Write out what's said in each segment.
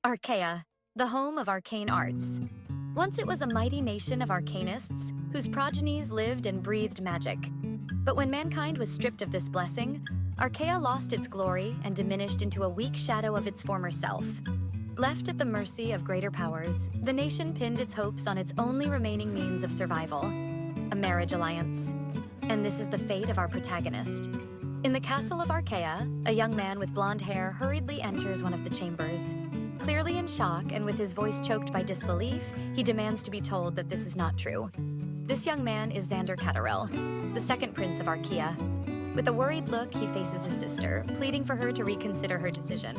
Archaea, the home of arcane arts. Once it was a mighty nation of arcanists whose progenies lived and breathed magic. But when mankind was stripped of this blessing, Archaea lost its glory and diminished into a weak shadow of its former self. Left at the mercy of greater powers, the nation pinned its hopes on its only remaining means of survival, a marriage alliance. And this is the fate of our protagonist. In the castle of Archaea, a young man with blonde hair hurriedly enters one of the chambers. Clearly in shock and with his voice choked by disbelief, he demands to be told that this is not true. This young man is Usabia Cataril, the second prince of Archaea. With a worried look, he faces his sister, pleading for her to reconsider her decision.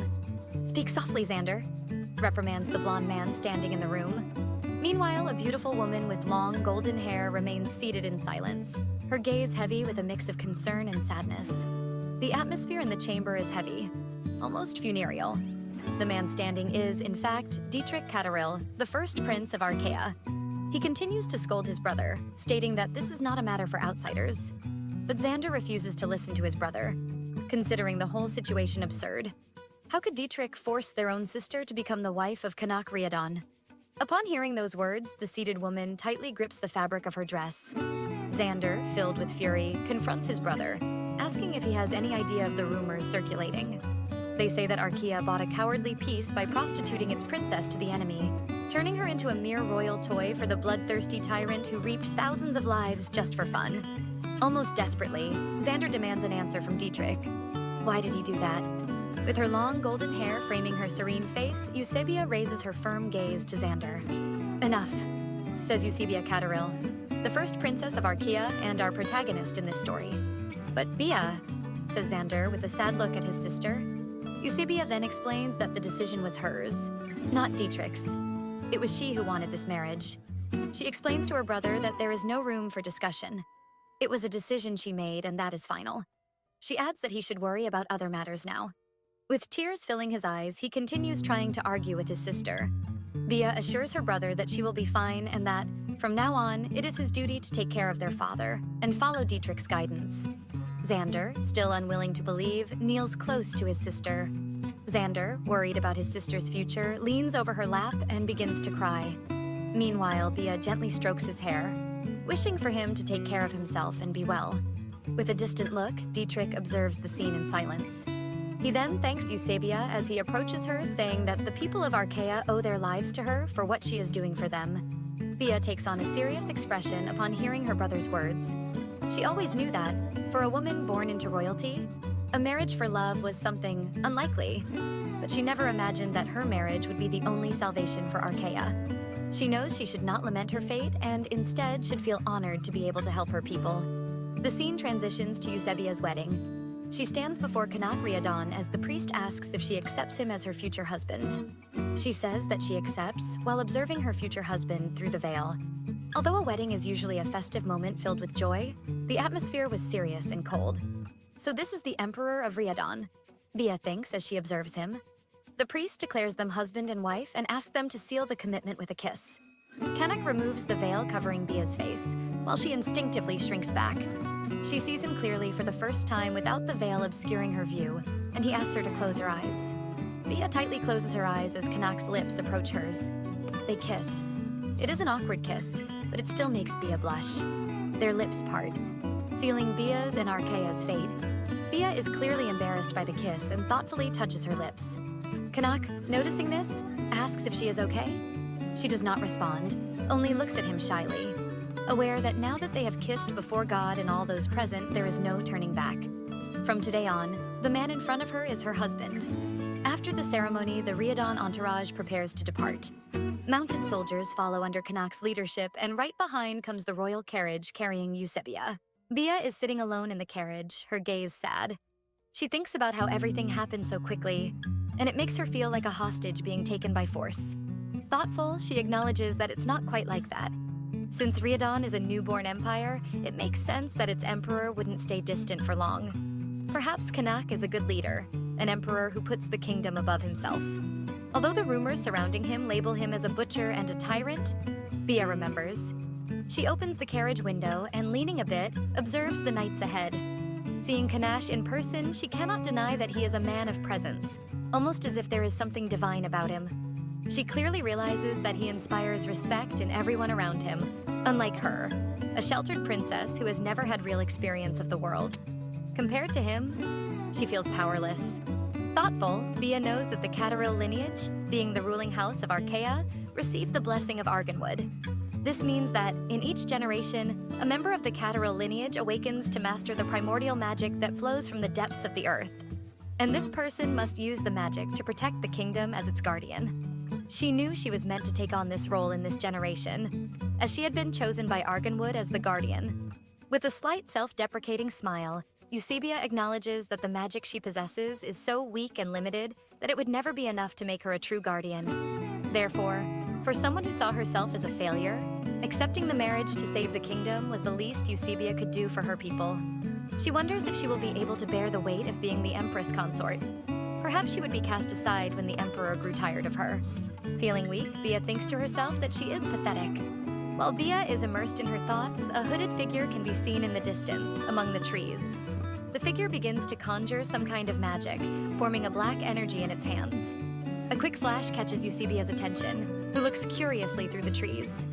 "Speak softly, Xander," reprimands the blonde man standing in the room. Meanwhile, a beautiful woman with long, golden hair remains seated in silence, her gaze heavy with a mix of concern and sadness. The atmosphere in the chamber is heavy, almost funereal. The man standing is, in fact, Dietrich Cataril, the first prince of Archaea. He continues to scold his brother, stating that this is not a matter for outsiders. But Xander refuses to listen to his brother, considering the whole situation absurd. How could Dietrich force their own sister to become the wife of Kanakriadon? Upon hearing those words, the seated woman tightly grips the fabric of her dress. Xander, filled with fury, confronts his brother, asking if he has any idea of the rumors circulating. They say that Archaea bought a cowardly peace by prostituting its princess to the enemy, turning her into a mere royal toy for the bloodthirsty tyrant who reaped thousands of lives just for fun. Almost desperately, Xander demands an answer from Dietrich. Why did he do that? With her long golden hair framing her serene face, Usabia raises her firm gaze to Xander. "Enough," says Usabia Cataril, the first princess of Archaea and our protagonist in this story. "But Bia," says Xander with a sad look at his sister. Usabia then explains that the decision was hers, not Dietrich's. It was she who wanted this marriage. She explains to her brother that there is no room for discussion. It was a decision she made, and that is final. She adds that he should worry about other matters now. With tears filling his eyes, he continues trying to argue with his sister. Bia assures her brother that she will be fine and that, from now on, it is his duty to take care of their father and follow Dietrich's guidance. Xander, still unwilling to believe, kneels close to his sister. Xander, worried about his sister's future, leans over her lap and begins to cry. Meanwhile, Bia gently strokes his hair, wishing for him to take care of himself and be well. With a distant look, Dietrich observes the scene in silence. He then thanks Usabia as he approaches her, saying that the people of Archaea owe their lives to her for what she is doing for them. Bia takes on a serious expression upon hearing her brother's words. She always knew that, for a woman born into royalty, a marriage for love was something unlikely, but she never imagined that her marriage would be the only salvation for Archaea. She knows she should not lament her fate and instead should feel honored to be able to help her people. The scene transitions to Usabia's wedding. She stands before Kanakriadon as the priest asks if she accepts him as her future husband. She says that she accepts while observing her future husband through the veil. Although a wedding is usually a festive moment filled with joy, the atmosphere was serious and cold. "So this is the Emperor of Riadon," Bia thinks as she observes him. The priest declares them husband and wife and asks them to seal the commitment with a kiss. Kanak removes the veil covering Bia's face, while she instinctively shrinks back. She sees him clearly for the first time without the veil obscuring her view, and he asks her to close her eyes. Bia tightly closes her eyes as Kanak's lips approach hers. They kiss. It is an awkward kiss, but it still makes Bia blush. Their lips part, sealing Bia's and Archaea's fate. Bia is clearly embarrassed by the kiss and thoughtfully touches her lips. Kanak, noticing this, asks if she is okay. She does not respond, only looks at him shyly, aware that now that they have kissed before God and all those present, there is no turning back. From today on, the man in front of her is her husband. After the ceremony, the Riadon entourage prepares to depart. Mounted soldiers follow under Kanak's leadership, and right behind comes the royal carriage carrying Usabia. Bia is sitting alone in the carriage, her gaze sad. She thinks about how everything happened so quickly, and it makes her feel like a hostage being taken by force. Thoughtful, she acknowledges that it's not quite like that. Since Riadon is a newborn empire, it makes sense that its emperor wouldn't stay distant for long. Perhaps Kanak is a good leader, an emperor who puts the kingdom above himself. Although the rumors surrounding him label him as a butcher and a tyrant, Bia remembers. She opens the carriage window and, leaning a bit, observes the nights ahead. Seeing Kanash in person, she cannot deny that he is a man of presence, almost as if there is something divine about him. She clearly realizes that he inspires respect in everyone around him, unlike her, a sheltered princess who has never had real experience of the world. Compared to him, she feels powerless. Thoughtful, Bia knows that the Cataril lineage, being the ruling house of Archa, received the blessing of Arganwood. This means that, in each generation, a member of the Cataril lineage awakens to master the primordial magic that flows from the depths of the earth. And this person must use the magic to protect the kingdom as its guardian. She knew she was meant to take on this role in this generation, as she had been chosen by Arganwood as the guardian. With a slight self-deprecating smile, Usabia acknowledges that the magic she possesses is so weak and limited that it would never be enough to make her a true guardian. Therefore, for someone who saw herself as a failure, accepting the marriage to save the kingdom was the least Usabia could do for her people. She wonders if she will be able to bear the weight of being the Empress consort. Perhaps she would be cast aside when the Emperor grew tired of her. Feeling weak, Bia thinks to herself that she is pathetic. While Bia is immersed in her thoughts, a hooded figure can be seen in the distance, among the trees. The figure begins to conjure some kind of magic, forming a black energy in its hands. A quick flash catches Usabia's attention, who looks curiously through the trees.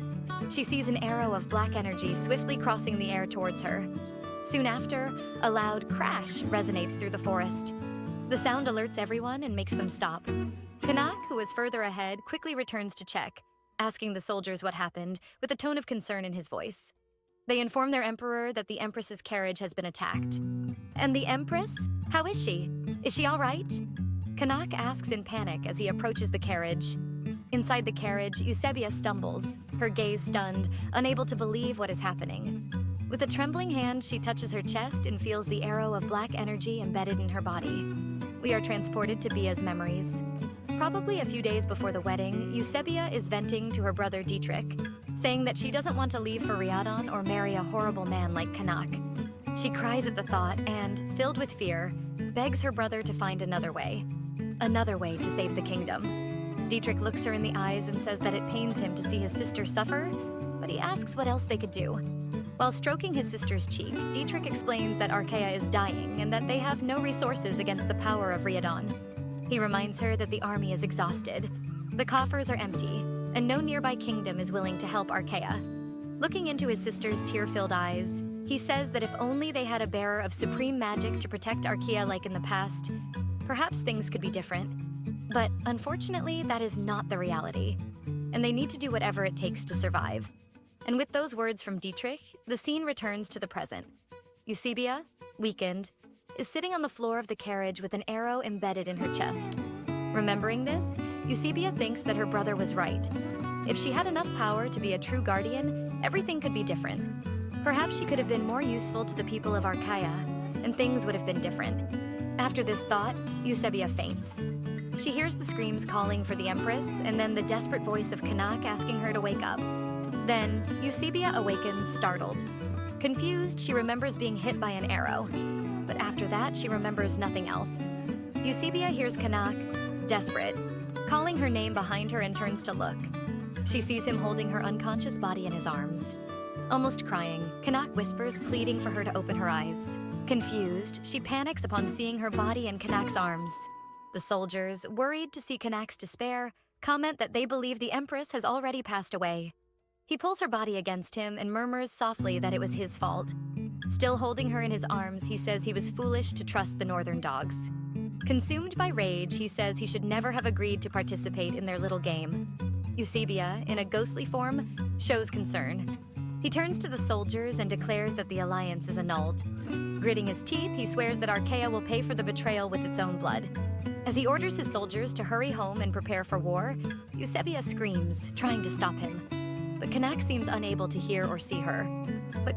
She sees an arrow of black energy swiftly crossing the air towards her. Soon after, a loud crash resonates through the forest. The sound alerts everyone and makes them stop. Kanak, who is further ahead, quickly returns to check, asking the soldiers what happened, with a tone of concern in his voice. They inform their emperor that the Empress's carriage has been attacked. And the Empress? How is she? Is she all right? Kanak asks in panic as he approaches the carriage. Inside the carriage, Usabia stumbles, her gaze stunned, unable to believe what is happening. With a trembling hand, she touches her chest and feels the arrow of black energy embedded in her body. We are transported to Bia's memories. Probably a few days before the wedding, Usabia is venting to her brother Dietrich, saying that she doesn't want to leave for Riadon or marry a horrible man like Kanak. She cries at the thought and, filled with fear, begs her brother to find another way to save the kingdom. Dietrich looks her in the eyes and says that it pains him to see his sister suffer, but he asks what else they could do. While stroking his sister's cheek, Dietrich explains that Archa is dying and that they have no resources against the power of Riadon. He reminds her that the army is exhausted. The coffers are empty, and no nearby kingdom is willing to help Archa. Looking into his sister's tear-filled eyes, he says that if only they had a bearer of supreme magic to protect Archa like in the past, perhaps things could be different. But unfortunately, that is not the reality, and they need to do whatever it takes to survive. And with those words from Dietrich, the scene returns to the present. Usabia, weakened, is sitting on the floor of the carriage with an arrow embedded in her chest. Remembering this, Usabia thinks that her brother was right. If she had enough power to be a true guardian, everything could be different. Perhaps she could have been more useful to the people of Archa, and things would have been different. After this thought, Usabia faints. She hears the screams calling for the Empress, and then the desperate voice of Kanak asking her to wake up. Then, Usabia awakens, startled. Confused, she remembers being hit by an arrow. But after that, she remembers nothing else. Usabia hears Kanak, desperate, calling her name behind her and turns to look. She sees him holding her unconscious body in his arms. Almost crying, Kanak whispers, pleading for her to open her eyes. Confused, she panics upon seeing her body in Kanak's arms. The soldiers, worried to see Kanak's despair, comment that they believe the Empress has already passed away. He pulls her body against him and murmurs softly that it was his fault. Still holding her in his arms, he says he was foolish to trust the northern dogs. Consumed by rage, he says he should never have agreed to participate in their little game. Usabia, in a ghostly form, shows concern. He turns to the soldiers and declares that the alliance is annulled. Gritting his teeth, he swears that Archa will pay for the betrayal with its own blood. As he orders his soldiers to hurry home and prepare for war, Usabia screams, trying to stop him. But Kanak seems unable to hear or see her. The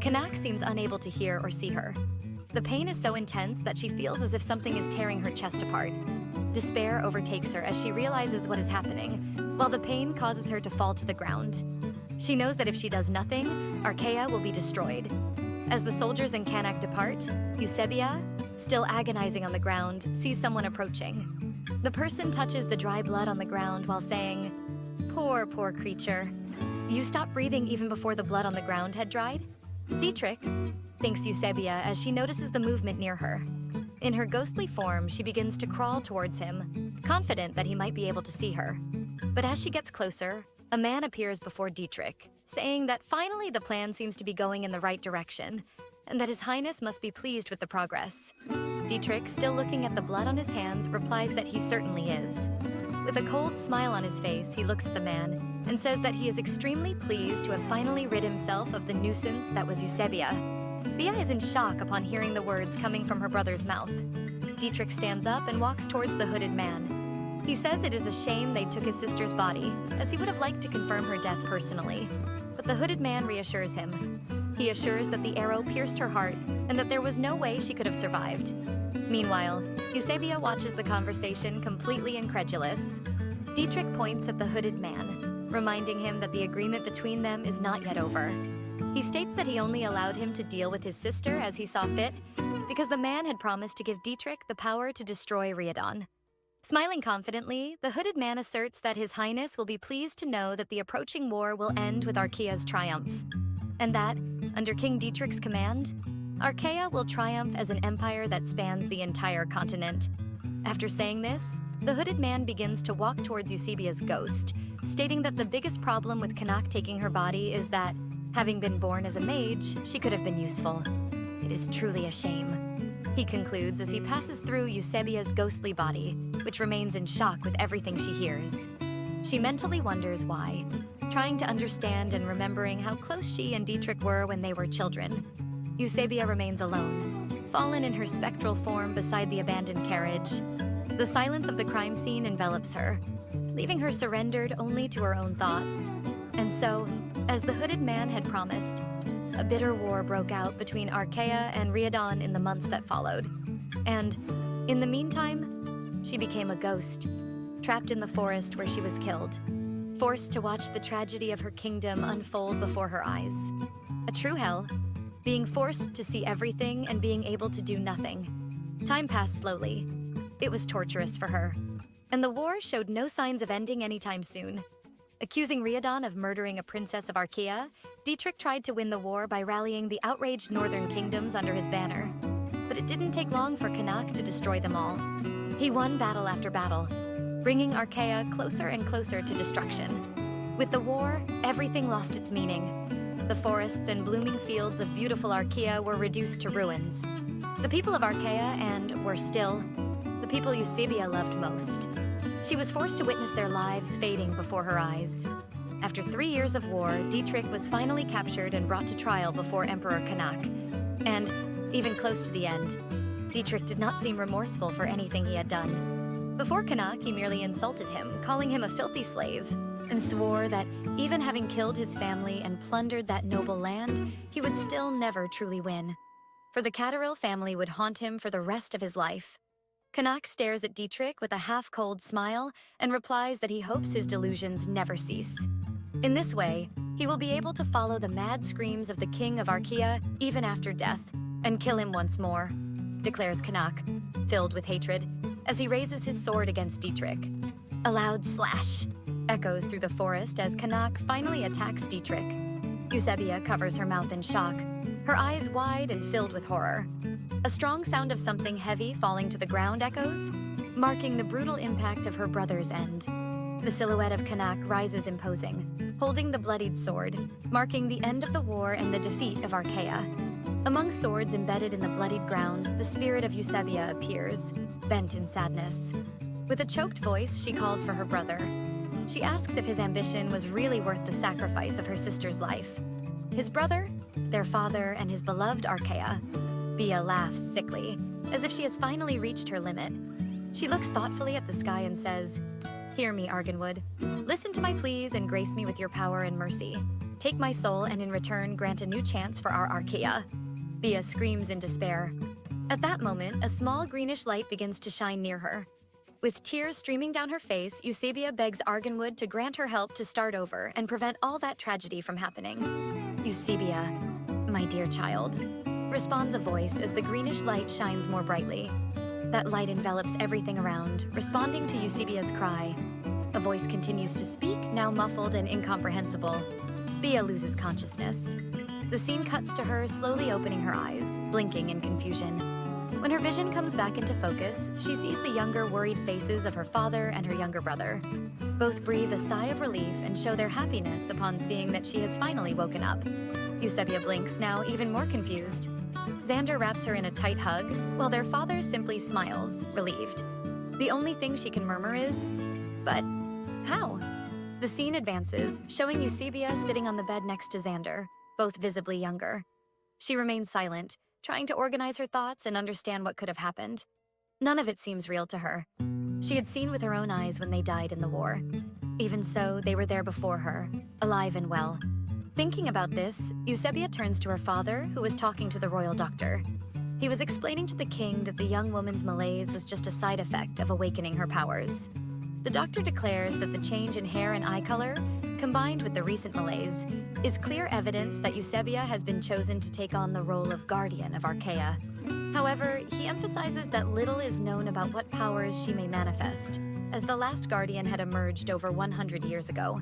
pain is so intense that she feels as if something is tearing her chest apart. Despair overtakes her as she realizes what is happening, while the pain causes her to fall to the ground. She knows that if she does nothing, Archa will be destroyed. As the soldiers and Kanak depart, Usabia, still agonizing on the ground, sees someone approaching. The person touches the dry blood on the ground while saying, "Poor, poor creature. You stopped breathing even before the blood on the ground had dried?" Dietrich, thinks Usabia as she notices the movement near her. In her ghostly form, she begins to crawl towards him, confident that he might be able to see her. But as she gets closer, a man appears before Dietrich, saying that finally the plan seems to be going in the right direction, and that His Highness must be pleased with the progress. Dietrich, still looking at the blood on his hands, replies that he certainly is. With a cold smile on his face, he looks at the man and says that he is extremely pleased to have finally rid himself of the nuisance that was Usabia. Bia is in shock upon hearing the words coming from her brother's mouth. Dietrich stands up and walks towards the hooded man. He says it is a shame they took his sister's body, as he would have liked to confirm her death personally. But the hooded man reassures him. He assures that the arrow pierced her heart and that there was no way she could have survived. Meanwhile, Usabia watches the conversation completely incredulous. Dietrich points at the hooded man, reminding him that the agreement between them is not yet over. He states that he only allowed him to deal with his sister as he saw fit, because the man had promised to give Dietrich the power to destroy Riadon. Smiling confidently, the hooded man asserts that His Highness will be pleased to know that the approaching war will end with Archaea's triumph, and that, under King Dietrich's command, Archaea will triumph as an empire that spans the entire continent. After saying this, the hooded man begins to walk towards Eusebia's ghost, stating that the biggest problem with Kanak taking her body is that, having been born as a mage, she could have been useful. It is truly a shame, he concludes as he passes through Eusebia's ghostly body, which remains in shock with everything she hears. She mentally wonders why, trying to understand and remembering how close she and Dietrich were when they were children. Usabia remains alone, fallen in her spectral form beside the abandoned carriage. The silence of the crime scene envelops her, leaving her surrendered only to her own thoughts. And so, as the hooded man had promised, a bitter war broke out between Archaea and Riadon in the months that followed. And, in the meantime, she became a ghost, trapped in the forest where she was killed, forced to watch the tragedy of her kingdom unfold before her eyes. A true hell, being forced to see everything and being able to do nothing. Time passed slowly. It was torturous for her. And the war showed no signs of ending anytime soon. Accusing Riadon of murdering a princess of Archaea, Dietrich tried to win the war by rallying the outraged northern kingdoms under his banner. But it didn't take long for Kanak to destroy them all. He won battle after battle, bringing Archaea closer and closer to destruction. With the war, everything lost its meaning. The forests and blooming fields of beautiful Archaea were reduced to ruins. The people of Archaea were still, the people Usabia loved most. She was forced to witness their lives fading before her eyes. After 3 years of war, Dietrich was finally captured and brought to trial before Emperor Kanak. And, even close to the end, Dietrich did not seem remorseful for anything he had done. Before Kanak, he merely insulted him, calling him a filthy slave, and swore that, even having killed his family and plundered that noble land, he would still never truly win. For the Cataril family would haunt him for the rest of his life. Kanak stares at Dietrich with a half-cold smile and replies that he hopes his delusions never cease. In this way, he will be able to follow the mad screams of the king of Archaea even after death, and kill him once more, declares Kanak, filled with hatred, as he raises his sword against Dietrich. A loud slash echoes through the forest as Kanak finally attacks Dietrich. Usabia covers her mouth in shock, her eyes wide and filled with horror. A strong sound of something heavy falling to the ground echoes, marking the brutal impact of her brother's end. The silhouette of Kanak rises imposing, holding the bloodied sword, marking the end of the war and the defeat of Archaea. Among swords embedded in the bloodied ground, the spirit of Usabia appears, bent in sadness. With a choked voice, she calls for her brother. She asks if his ambition was really worth the sacrifice of her sister's life. His brother, their father, and his beloved Archaea. Bia laughs sickly, as if she has finally reached her limit. She looks thoughtfully at the sky and says, "Hear me, Arganwood. Listen to my pleas and grace me with your power and mercy. Take my soul and in return grant a new chance for our Archaea." Bia screams in despair. At that moment, a small greenish light begins to shine near her. With tears streaming down her face, Usabia begs Arganwood to grant her help to start over and prevent all that tragedy from happening. "Usabia, my dear child," responds a voice as the greenish light shines more brightly. That light envelops everything around, responding to Usabia's cry. A voice continues to speak, now muffled and incomprehensible. Bia loses consciousness. The scene cuts to her slowly opening her eyes, blinking in confusion. When her vision comes back into focus, she sees the younger, worried faces of her father and her younger brother. Both breathe a sigh of relief and show their happiness upon seeing that she has finally woken up. Eusebia blinks, now even more confused. Xander wraps her in a tight hug, while their father simply smiles, relieved. The only thing she can murmur is, "But how?" The scene advances, showing Eusebia sitting on the bed next to Xander, both visibly younger. She remains silent, trying to organize her thoughts and understand what could have happened. None of it seems real to her. She had seen with her own eyes when they died in the war. Even so, they were there before her, alive and well. Thinking about this, Eusebia turns to her father, who was talking to the royal doctor. He was explaining to the king that the young woman's malaise was just a side effect of awakening her powers. The doctor declares that the change in hair and eye color, combined with the recent malaise, is clear evidence that Eusebia has been chosen to take on the role of guardian of Archa. However, he emphasizes that little is known about what powers she may manifest, as the last guardian had emerged over 100 years ago.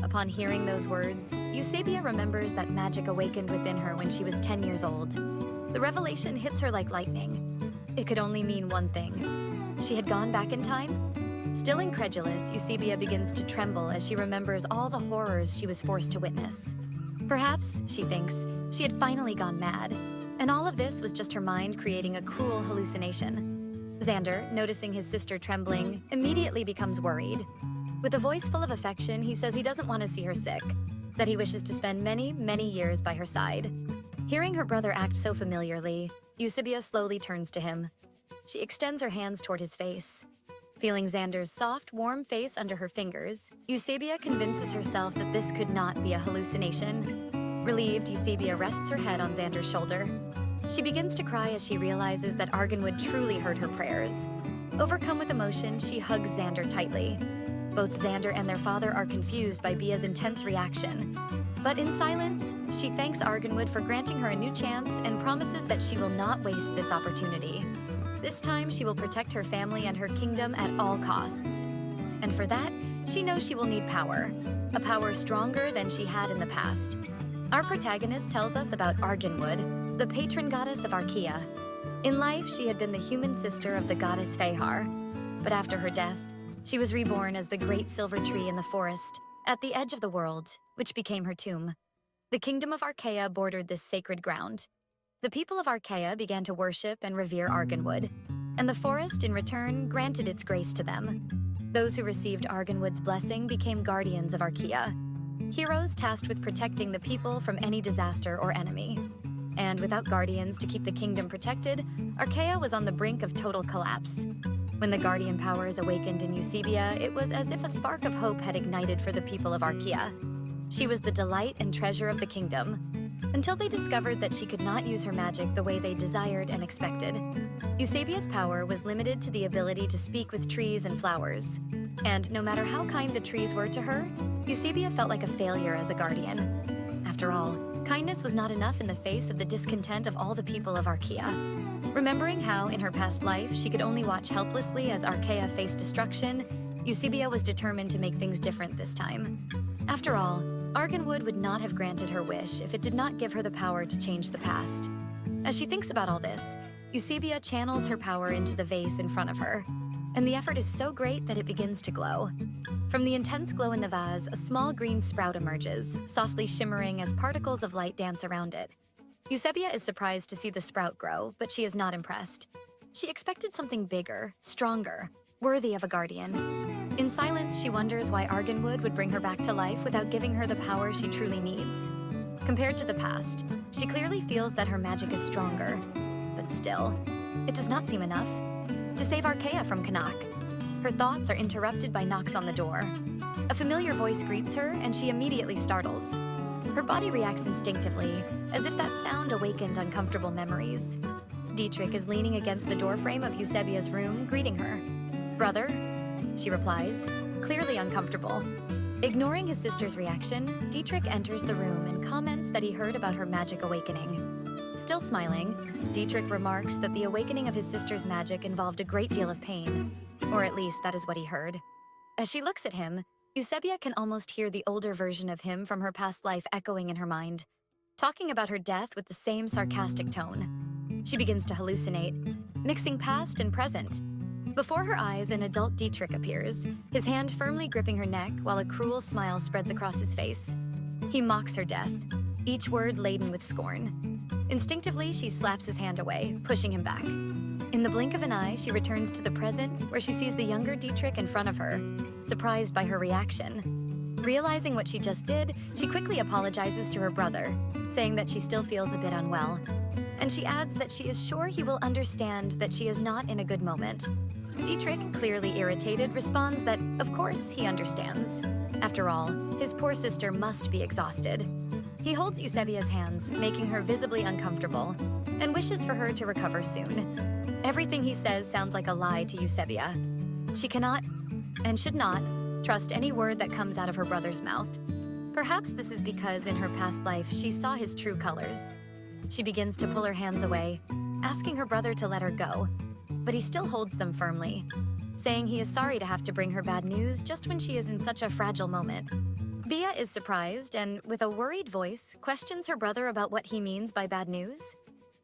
Upon hearing those words, Eusebia remembers that magic awakened within her when she was 10 years old. The revelation hits her like lightning. It could only mean one thing. She had gone back in time? Still incredulous, Eusebia begins to tremble as she remembers all the horrors she was forced to witness. Perhaps, she thinks, she had finally gone mad, and all of this was just her mind creating a cruel hallucination. Xander, noticing his sister trembling, immediately becomes worried. With a voice full of affection, he says he doesn't want to see her sick, that he wishes to spend many, many years by her side. Hearing her brother act so familiarly, Eusebia slowly turns to him. She extends her hands toward his face. Feeling Xander's soft, warm face under her fingers, Eusebia convinces herself that this could not be a hallucination. Relieved, Eusebia rests her head on Xander's shoulder. She begins to cry as she realizes that Arganwood truly heard her prayers. Overcome with emotion, she hugs Xander tightly. Both Xander and their father are confused by Bia's intense reaction. But in silence, she thanks Arganwood for granting her a new chance and promises that she will not waste this opportunity. This time, she will protect her family and her kingdom at all costs. And for that, she knows she will need power, a power stronger than she had in the past. Our protagonist tells us about Arganwood, the patron goddess of Archa. In life, she had been the human sister of the goddess Fehar. But after her death, she was reborn as the great silver tree in the forest, at the edge of the world, which became her tomb. The kingdom of Archa bordered this sacred ground. The people of Archa began to worship and revere Arganwood, and the forest, in return, granted its grace to them. Those who received Arganwood's blessing became guardians of Archa, heroes tasked with protecting the people from any disaster or enemy. And without guardians to keep the kingdom protected, Archa was on the brink of total collapse. When the guardian powers awakened in Eusebia, it was as if a spark of hope had ignited for the people of Archa. She was the delight and treasure of the kingdom, until they discovered that she could not use her magic the way they desired and expected. Eusebia's power was limited to the ability to speak with trees and flowers. And no matter how kind the trees were to her, Eusebia felt like a failure as a guardian. After all, kindness was not enough in the face of the discontent of all the people of Archa. Remembering how, in her past life, she could only watch helplessly as Archa faced destruction, Eusebia was determined to make things different this time. After all, Arganwood would not have granted her wish if it did not give her the power to change the past. As she thinks about all this, Eusebia channels her power into the vase in front of her, and the effort is so great that it begins to glow. From the intense glow in the vase, a small green sprout emerges, softly shimmering as particles of light dance around it. Eusebia is surprised to see the sprout grow, but she is not impressed. She expected something bigger, stronger, worthy of a guardian. In silence, she wonders why Arganwood would bring her back to life without giving her the power she truly needs. Compared to the past, she clearly feels that her magic is stronger. But still, it does not seem enough. To save Archa from Kanak, her thoughts are interrupted by knocks on the door. A familiar voice greets her, and she immediately startles. Her body reacts instinctively, as if that sound awakened uncomfortable memories. Dietrich is leaning against the doorframe of Eusebia's room, greeting her. "Brother?" she replies, clearly uncomfortable. Ignoring his sister's reaction, Dietrich enters the room and comments that he heard about her magic awakening. Still smiling, Dietrich remarks that the awakening of his sister's magic involved a great deal of pain, or at least that is what he heard. As she looks at him, Eusebia can almost hear the older version of him from her past life echoing in her mind, talking about her death with the same sarcastic tone. She begins to hallucinate, mixing past and present. Before her eyes, an adult Dietrich appears, his hand firmly gripping her neck while a cruel smile spreads across his face. He mocks her death, each word laden with scorn. Instinctively, she slaps his hand away, pushing him back. In the blink of an eye, she returns to the present, where she sees the younger Dietrich in front of her, surprised by her reaction. Realizing what she just did, she quickly apologizes to her brother, saying that she still feels a bit unwell. And she adds that she is sure he will understand that she is not in a good moment. Dietrich, clearly irritated, responds that, of course, he understands. After all, his poor sister must be exhausted. He holds Usabia's hands, making her visibly uncomfortable, and wishes for her to recover soon. Everything he says sounds like a lie to Usabia. She cannot, and should not, trust any word that comes out of her brother's mouth. Perhaps this is because in her past life she saw his true colors. She begins to pull her hands away, asking her brother to let her go, but he still holds them firmly, saying he is sorry to have to bring her bad news just when she is in such a fragile moment. Bia is surprised and, with a worried voice, questions her brother about what he means by bad news.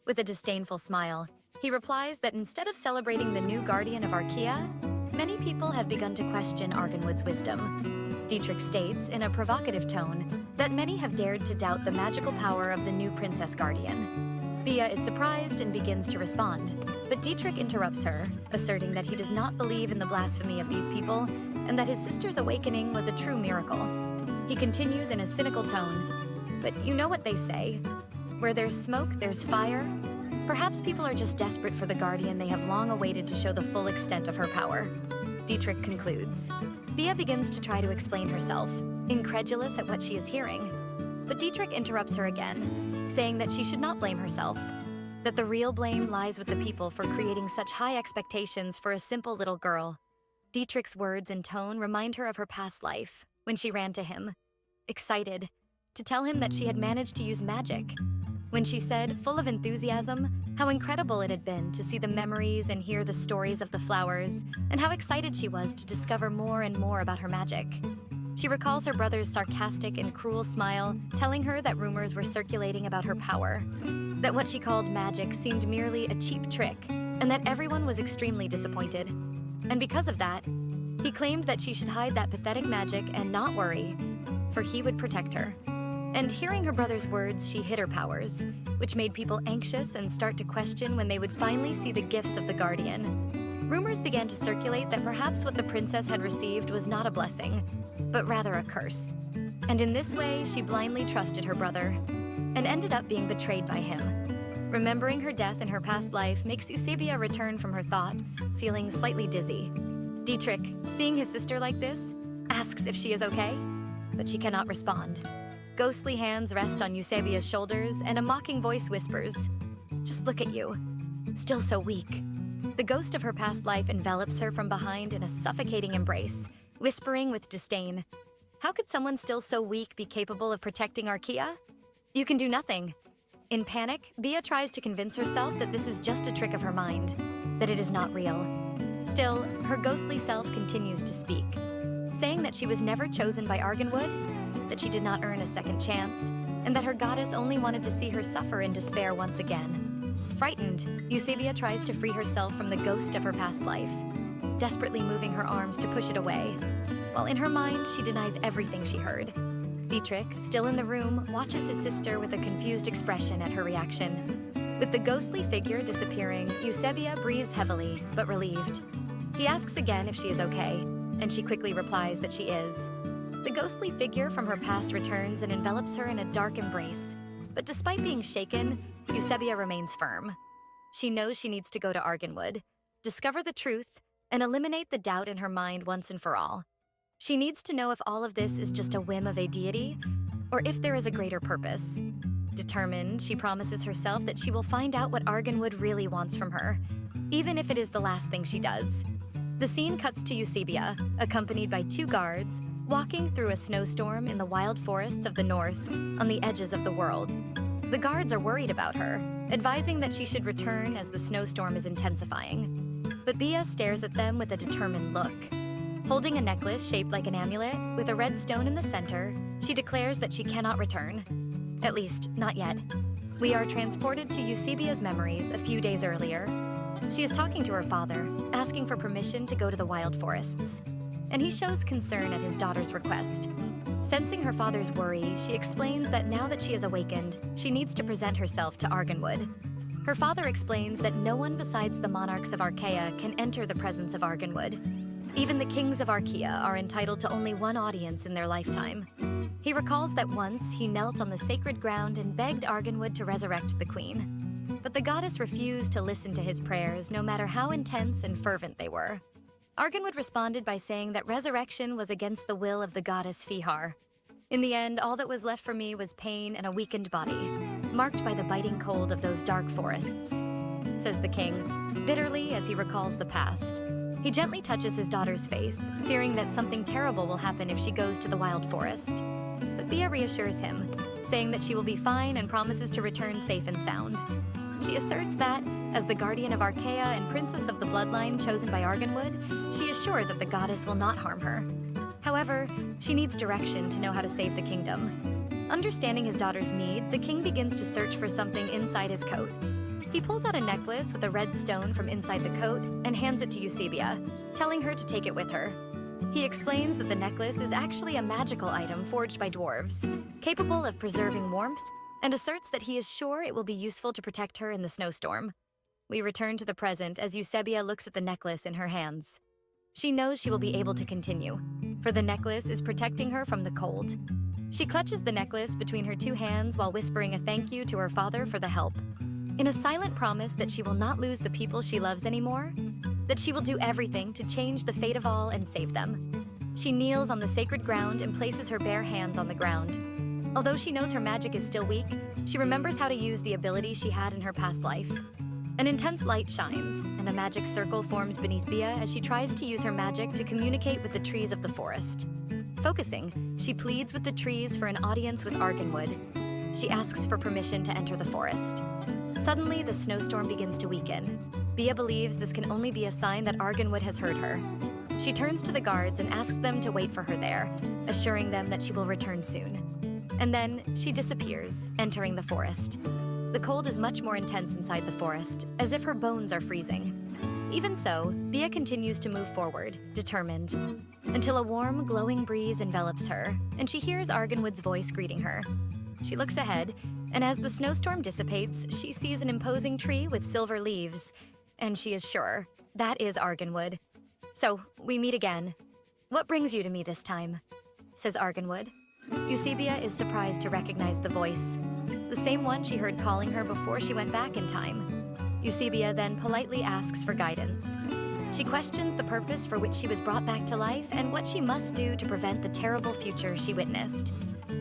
With a disdainful smile, he replies that instead of celebrating the new guardian of Archa, many people have begun to question Arganwood's wisdom. Dietrich states, in a provocative tone, that many have dared to doubt the magical power of the new princess guardian. Bia is surprised and begins to respond, but Dietrich interrupts her, asserting that he does not believe in the blasphemy of these people and that his sister's awakening was a true miracle. He continues in a cynical tone, but you know what they say, where there's smoke, there's fire. Perhaps people are just desperate for the guardian they have long awaited to show the full extent of her power. Dietrich concludes. Bia begins to try to explain herself, incredulous at what she is hearing. But Dietrich interrupts her again, saying that she should not blame herself, that the real blame lies with the people for creating such high expectations for a simple little girl. Dietrich's words and tone remind her of her past life, when she ran to him, excited, to tell him that she had managed to use magic. When she said, full of enthusiasm, how incredible it had been to see the memories and hear the stories of the flowers, and how excited she was to discover more and more about her magic. She recalls her brother's sarcastic and cruel smile, telling her that rumors were circulating about her power, that what she called magic seemed merely a cheap trick, and that everyone was extremely disappointed. And because of that, he claimed that she should hide that pathetic magic and not worry, for he would protect her. And hearing her brother's words, she hid her powers, which made people anxious and start to question when they would finally see the gifts of the guardian. Rumors began to circulate that perhaps what the princess had received was not a blessing, but rather a curse. And in this way, she blindly trusted her brother, and ended up being betrayed by him. Remembering her death in her past life makes Usabia return from her thoughts, feeling slightly dizzy. Dietrich, seeing his sister like this, asks if she is okay, but she cannot respond. Ghostly hands rest on Usabia's shoulders, and a mocking voice whispers, "Just look at you, still so weak." The ghost of her past life envelops her from behind in a suffocating embrace, whispering with disdain, "How could someone still so weak be capable of protecting Archa? You can do nothing." In panic, Bia tries to convince herself that this is just a trick of her mind, that it is not real. Still, her ghostly self continues to speak, saying that she was never chosen by Arganwood, that she did not earn a second chance, and that her goddess only wanted to see her suffer in despair once again. Frightened, Usabia tries to free herself from the ghost of her past life, desperately moving her arms to push it away, while in her mind she denies everything she heard. Dietrich, still in the room, watches his sister with a confused expression at her reaction. With the ghostly figure disappearing, Usabia breathes heavily, but relieved. He asks again if she is okay, and she quickly replies that she is. The ghostly figure from her past returns and envelops her in a dark embrace. But despite being shaken, Usabia remains firm. She knows she needs to go to Arganwood, discover the truth, and eliminate the doubt in her mind once and for all. She needs to know if all of this is just a whim of a deity, or if there is a greater purpose. Determined, she promises herself that she will find out what Arganwood really wants from her, even if it is the last thing she does. The scene cuts to Usabia, accompanied by 2 guards, walking through a snowstorm in the wild forests of the north, on the edges of the world. The guards are worried about her, advising that she should return as the snowstorm is intensifying. But Bia stares at them with a determined look. Holding a necklace shaped like an amulet, with a red stone in the center, she declares that she cannot return. At least, not yet. We are transported to Usabia's memories a few days earlier. She is talking to her father, asking for permission to go to the wild forests. And he shows concern at his daughter's request. Sensing her father's worry, she explains that now that she is awakened, she needs to present herself to Arganwood. Her father explains that no one besides the monarchs of Archaea can enter the presence of Arganwood. Even the kings of Archaea are entitled to only one audience in their lifetime. He recalls that once he knelt on the sacred ground and begged Arganwood to resurrect the queen. But the goddess refused to listen to his prayers, no matter how intense and fervent they were. Arganwood responded by saying that resurrection was against the will of the goddess Fihar. In the end, all that was left for me was pain and a weakened body, marked by the biting cold of those dark forests, says the king, bitterly as he recalls the past. He gently touches his daughter's face, fearing that something terrible will happen if she goes to the wild forest. But Bia reassures him, saying that she will be fine and promises to return safe and sound. She asserts that, as the guardian of Archaea and princess of the bloodline chosen by Arganwood, she is sure that the goddess will not harm her. However, she needs direction to know how to save the kingdom. Understanding his daughter's need, the king begins to search for something inside his coat. He pulls out a necklace with a red stone from inside the coat and hands it to Usabia, telling her to take it with her. He explains that the necklace is actually a magical item forged by dwarves, capable of preserving warmth, and asserts that he is sure it will be useful to protect her in the snowstorm. We return to the present as Usabia looks at the necklace in her hands. She knows she will be able to continue, for the necklace is protecting her from the cold. She clutches the necklace between her two hands while whispering a thank you to her father for the help. In a silent promise that she will not lose the people she loves anymore, that she will do everything to change the fate of all and save them. She kneels on the sacred ground and places her bare hands on the ground. Although she knows her magic is still weak, she remembers how to use the ability she had in her past life. An intense light shines, and a magic circle forms beneath Bia as she tries to use her magic to communicate with the trees of the forest. Focusing, she pleads with the trees for an audience with Arganwood. She asks for permission to enter the forest. Suddenly, the snowstorm begins to weaken. Bia believes this can only be a sign that Arganwood has heard her. She turns to the guards and asks them to wait for her there, assuring them that she will return soon. And then, she disappears, entering the forest. The cold is much more intense inside the forest, as if her bones are freezing. Even so, Bia continues to move forward, determined, until a warm, glowing breeze envelops her, and she hears Arganwood's voice greeting her. She looks ahead, and as the snowstorm dissipates, she sees an imposing tree with silver leaves, and she is sure that is Arganwood. So, we meet again. What brings you to me this time? Says Arganwood. Usabia is surprised to recognize the voice, the same one she heard calling her before she went back in time. Usabia then politely asks for guidance. She questions the purpose for which she was brought back to life and what she must do to prevent the terrible future she witnessed.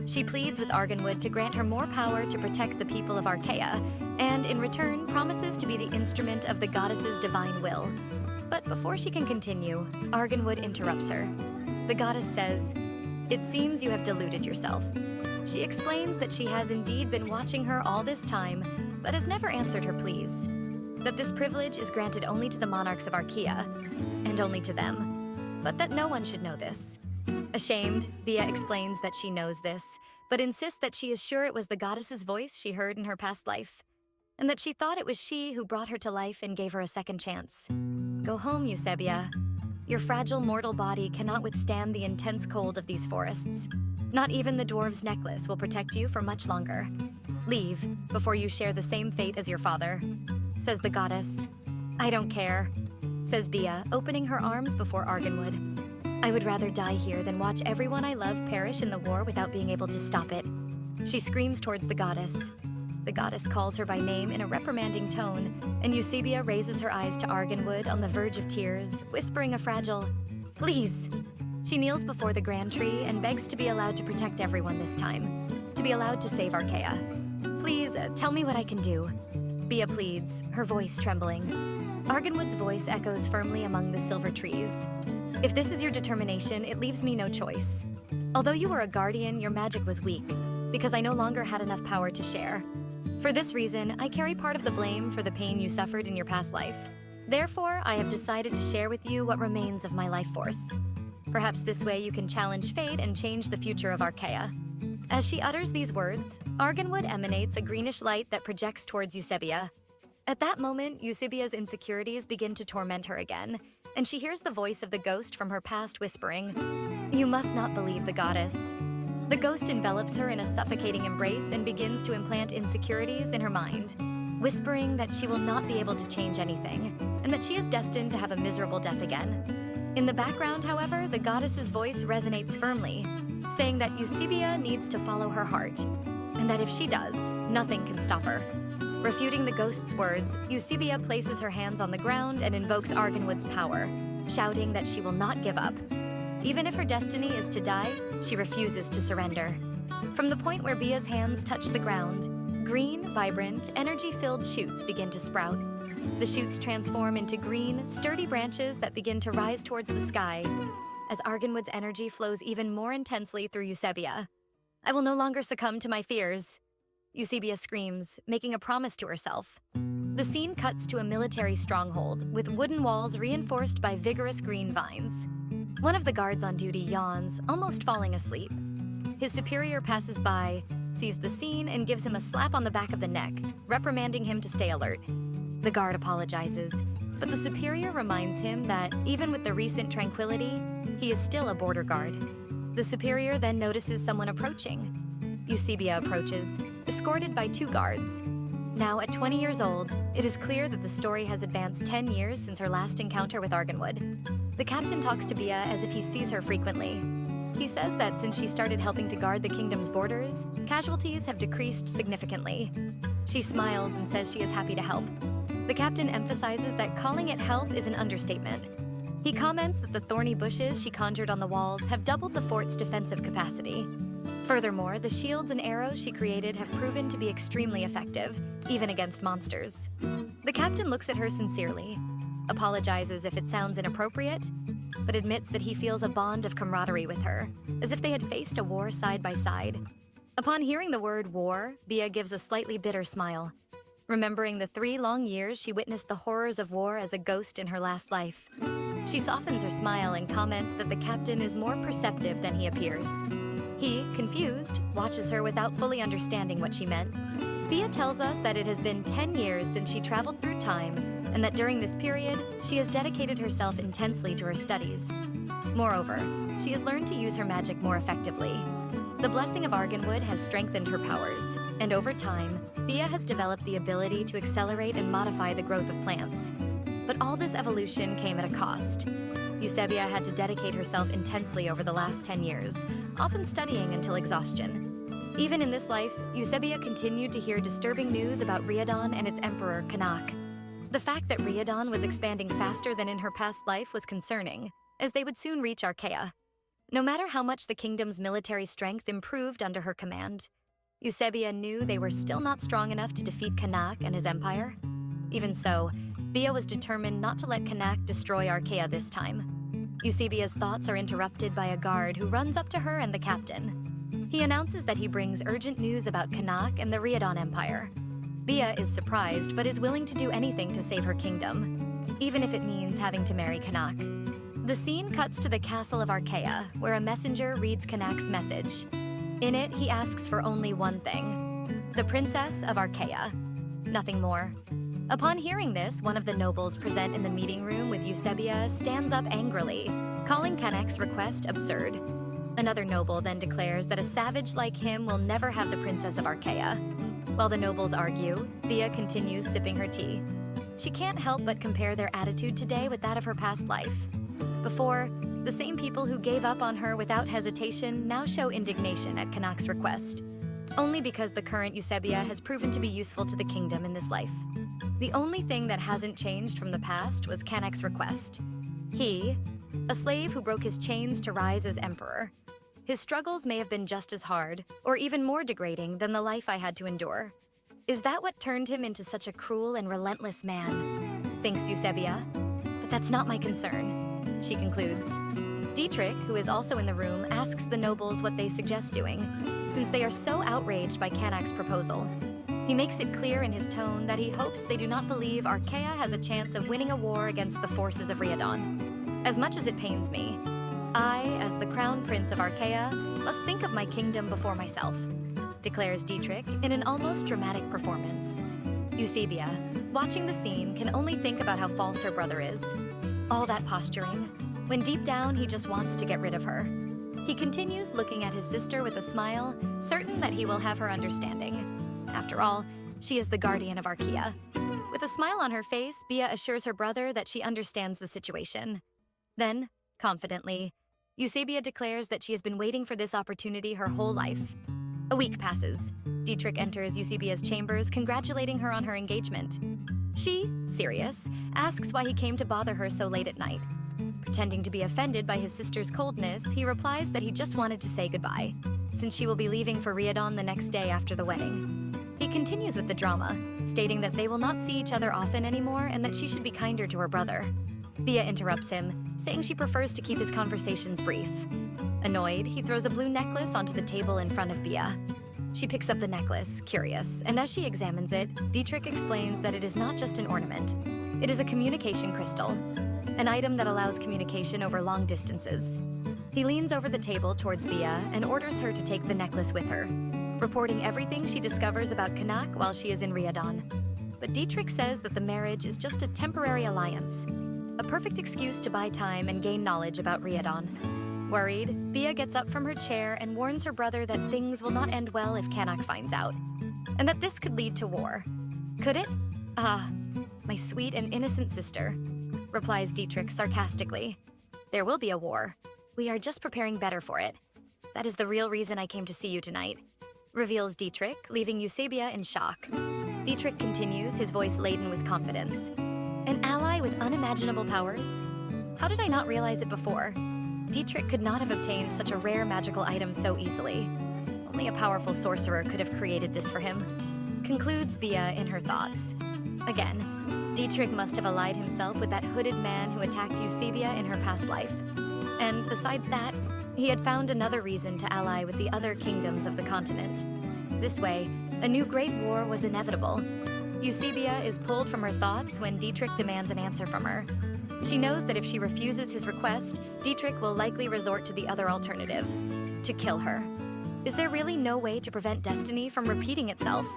She pleads with Arganwood to grant her more power to protect the people of Archaea, and in return promises to be the instrument of the goddess's divine will. But before she can continue, Arganwood interrupts her. The goddess says, "It seems you have deluded yourself." She explains that she has indeed been watching her all this time, but has never answered her pleas. That this privilege is granted only to the monarchs of Archaea, and only to them, but that no one should know this. Ashamed, Bia explains that she knows this, but insists that she is sure it was the goddess's voice she heard in her past life, and that she thought it was she who brought her to life and gave her a second chance. Go home, Usabia. Your fragile mortal body cannot withstand the intense cold of these forests. Not even the dwarf's necklace will protect you for much longer. Leave, before you share the same fate as your father, says the goddess. I don't care, says Bia, opening her arms before Arganwood. I would rather die here than watch everyone I love perish in the war without being able to stop it. She screams towards the goddess. The goddess calls her by name in a reprimanding tone, and Usabia raises her eyes to Arganwood on the verge of tears, whispering a fragile, "Please." She kneels before the grand tree and begs to be allowed to protect everyone this time, to be allowed to save Archaea. Please, tell me what I can do. Bia pleads, her voice trembling. Arganwood's voice echoes firmly among the silver trees. If this is your determination, it leaves me no choice. Although you were a guardian, your magic was weak, because I no longer had enough power to share. For this reason, I carry part of the blame for the pain you suffered in your past life. Therefore, I have decided to share with you what remains of my life force. Perhaps this way you can challenge fate and change the future of Archaea. As she utters these words, Arganwood emanates a greenish light that projects towards Usabia. At that moment, Eusebia's insecurities begin to torment her again, and she hears the voice of the ghost from her past whispering, "You must not believe the goddess." The ghost envelops her in a suffocating embrace and begins to implant insecurities in her mind, whispering that she will not be able to change anything, and that she is destined to have a miserable death again. In the background, however, the goddess's voice resonates firmly, saying that Eusebia needs to follow her heart, and that if she does, nothing can stop her. Refuting the ghost's words, Eusebia places her hands on the ground and invokes Arganwood's power, shouting that she will not give up. Even if her destiny is to die, she refuses to surrender. From the point where Bia's hands touch the ground, green, vibrant, energy-filled shoots begin to sprout. The shoots transform into green, sturdy branches that begin to rise towards the sky, as Arganwood's energy flows even more intensely through Eusebia. "I will no longer succumb to my fears," Eusebia screams, making a promise to herself. The scene cuts to a military stronghold, with wooden walls reinforced by vigorous green vines. One of the guards on duty yawns, almost falling asleep. His superior passes by, sees the scene, and gives him a slap on the back of the neck, reprimanding him to stay alert. The guard apologizes, but the superior reminds him that, even with the recent tranquility, he is still a border guard. The superior then notices someone approaching. Eusebia approaches, escorted by 2 guards. Now, at 20 years old, it is clear that the story has advanced 10 years since her last encounter with Arganwood. The captain talks to Bia as if he sees her frequently. He says that since she started helping to guard the kingdom's borders, casualties have decreased significantly. She smiles and says she is happy to help. The captain emphasizes that calling it help is an understatement. He comments that the thorny bushes she conjured on the walls have doubled the fort's defensive capacity. Furthermore, the shields and arrows she created have proven to be extremely effective, even against monsters. The captain looks at her sincerely, apologizes if it sounds inappropriate, but admits that he feels a bond of camaraderie with her, as if they had faced a war side by side. Upon hearing the word war, Bia gives a slightly bitter smile, remembering the 3 long years she witnessed the horrors of war as a ghost in her last life. She softens her smile and comments that the captain is more perceptive than he appears. He, confused, watches her without fully understanding what she meant. Bia tells us that it has been 10 years since she traveled through time, and that during this period, she has dedicated herself intensely to her studies. Moreover, she has learned to use her magic more effectively. The blessing of Arganwood has strengthened her powers, and over time, Bia has developed the ability to accelerate and modify the growth of plants. But all this evolution came at a cost. Eusebia had to dedicate herself intensely over the last 10 years, often studying until exhaustion. Even in this life, Eusebia continued to hear disturbing news about Riadon and its emperor, Kanak. The fact that Riadon was expanding faster than in her past life was concerning, as they would soon reach Archa. No matter how much the kingdom's military strength improved under her command, Eusebia knew they were still not strong enough to defeat Kanak and his empire. Even so, Bia was determined not to let Kanak destroy Archa this time. Eusebia's thoughts are interrupted by a guard who runs up to her and the captain. He announces that he brings urgent news about Kanak and the Riadon Empire. Bia is surprised, but is willing to do anything to save her kingdom, even if it means having to marry Kanak. The scene cuts to the castle of Archa, where a messenger reads Kanak's message. In it, he asks for only one thing: the princess of Archa. Nothing more. Upon hearing this, one of the nobles present in the meeting room with Eusebia stands up angrily, calling Kanak's request absurd. Another noble then declares that a savage like him will never have the princess of Archa. While the nobles argue, Bia continues sipping her tea. She can't help but compare their attitude today with that of her past life. Before, the same people who gave up on her without hesitation now show indignation at Kanak's request, only because the current Eusebia has proven to be useful to the kingdom in this life. The only thing that hasn't changed from the past was Kanak's request. He, a slave who broke his chains to rise as emperor. His struggles may have been just as hard, or even more degrading than the life I had to endure. Is that what turned him into such a cruel and relentless man? Thinks Eusebia. But that's not my concern, she concludes. Dietrich, who is also in the room, asks the nobles what they suggest doing, since they are so outraged by Kanak's proposal. He makes it clear in his tone that he hopes they do not believe Archa has a chance of winning a war against the forces of Riadon. As much as it pains me, I, as the crown prince of Archa, must think of my kingdom before myself, declares Dietrich in an almost dramatic performance. Eusebia, watching the scene, can only think about how false her brother is. All that posturing, when deep down he just wants to get rid of her. He continues looking at his sister with a smile, certain that he will have her understanding. After all, she is the guardian of Archa. With a smile on her face, Bia assures her brother that she understands the situation. Then, confidently, Usabia declares that she has been waiting for this opportunity her whole life. A week passes. Dietrich enters Usabia's chambers, congratulating her on her engagement. She, serious, asks why he came to bother her so late at night. Pretending to be offended by his sister's coldness, he replies that he just wanted to say goodbye, since she will be leaving for Riadon the next day after the wedding. He continues with the drama, stating that they will not see each other often anymore and that she should be kinder to her brother. Bia interrupts him, saying she prefers to keep his conversations brief. Annoyed, he throws a blue necklace onto the table in front of Bia. She picks up the necklace, curious, and as she examines it, Dietrich explains that it is not just an ornament. It is a communication crystal, an item that allows communication over long distances. He leans over the table towards Bia and orders her to take the necklace with her, reporting everything she discovers about Kanak while she is in Riadon. But Dietrich says that the marriage is just a temporary alliance, a perfect excuse to buy time and gain knowledge about Riadon. Worried, Bia gets up from her chair and warns her brother that things will not end well if Kanak finds out, and that this could lead to war. Could it? Ah, my sweet and innocent sister, replies Dietrich sarcastically. There will be a war. We are just preparing better for it. That is the real reason I came to see you tonight, reveals Dietrich, leaving Usabia in shock. Dietrich continues, his voice laden with confidence. An ally with unimaginable powers? How did I not realize it before? Dietrich could not have obtained such a rare magical item so easily. Only a powerful sorcerer could have created this for him, concludes Bia in her thoughts. Again, Dietrich must have allied himself with that hooded man who attacked Usabia in her past life. And besides that, he had found another reason to ally with the other kingdoms of the continent. This way, a new great war was inevitable. Usabia is pulled from her thoughts when Dietrich demands an answer from her. She knows that if she refuses his request, Dietrich will likely resort to the other alternative, to kill her. Is there really no way to prevent destiny from repeating itself?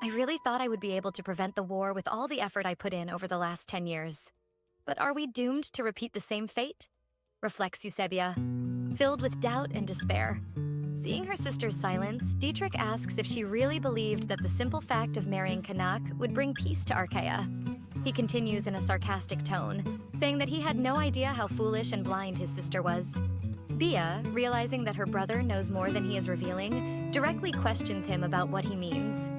I really thought I would be able to prevent the war with all the effort I put in over the last 10 years. But are we doomed to repeat the same fate? Reflects Usabia, filled with doubt and despair. Seeing her sister's silence, Dietrich asks if she really believed that the simple fact of marrying Kanak would bring peace to Archa. He continues in a sarcastic tone, saying that he had no idea how foolish and blind his sister was. Bia, realizing that her brother knows more than he is revealing, directly questions him about what he means.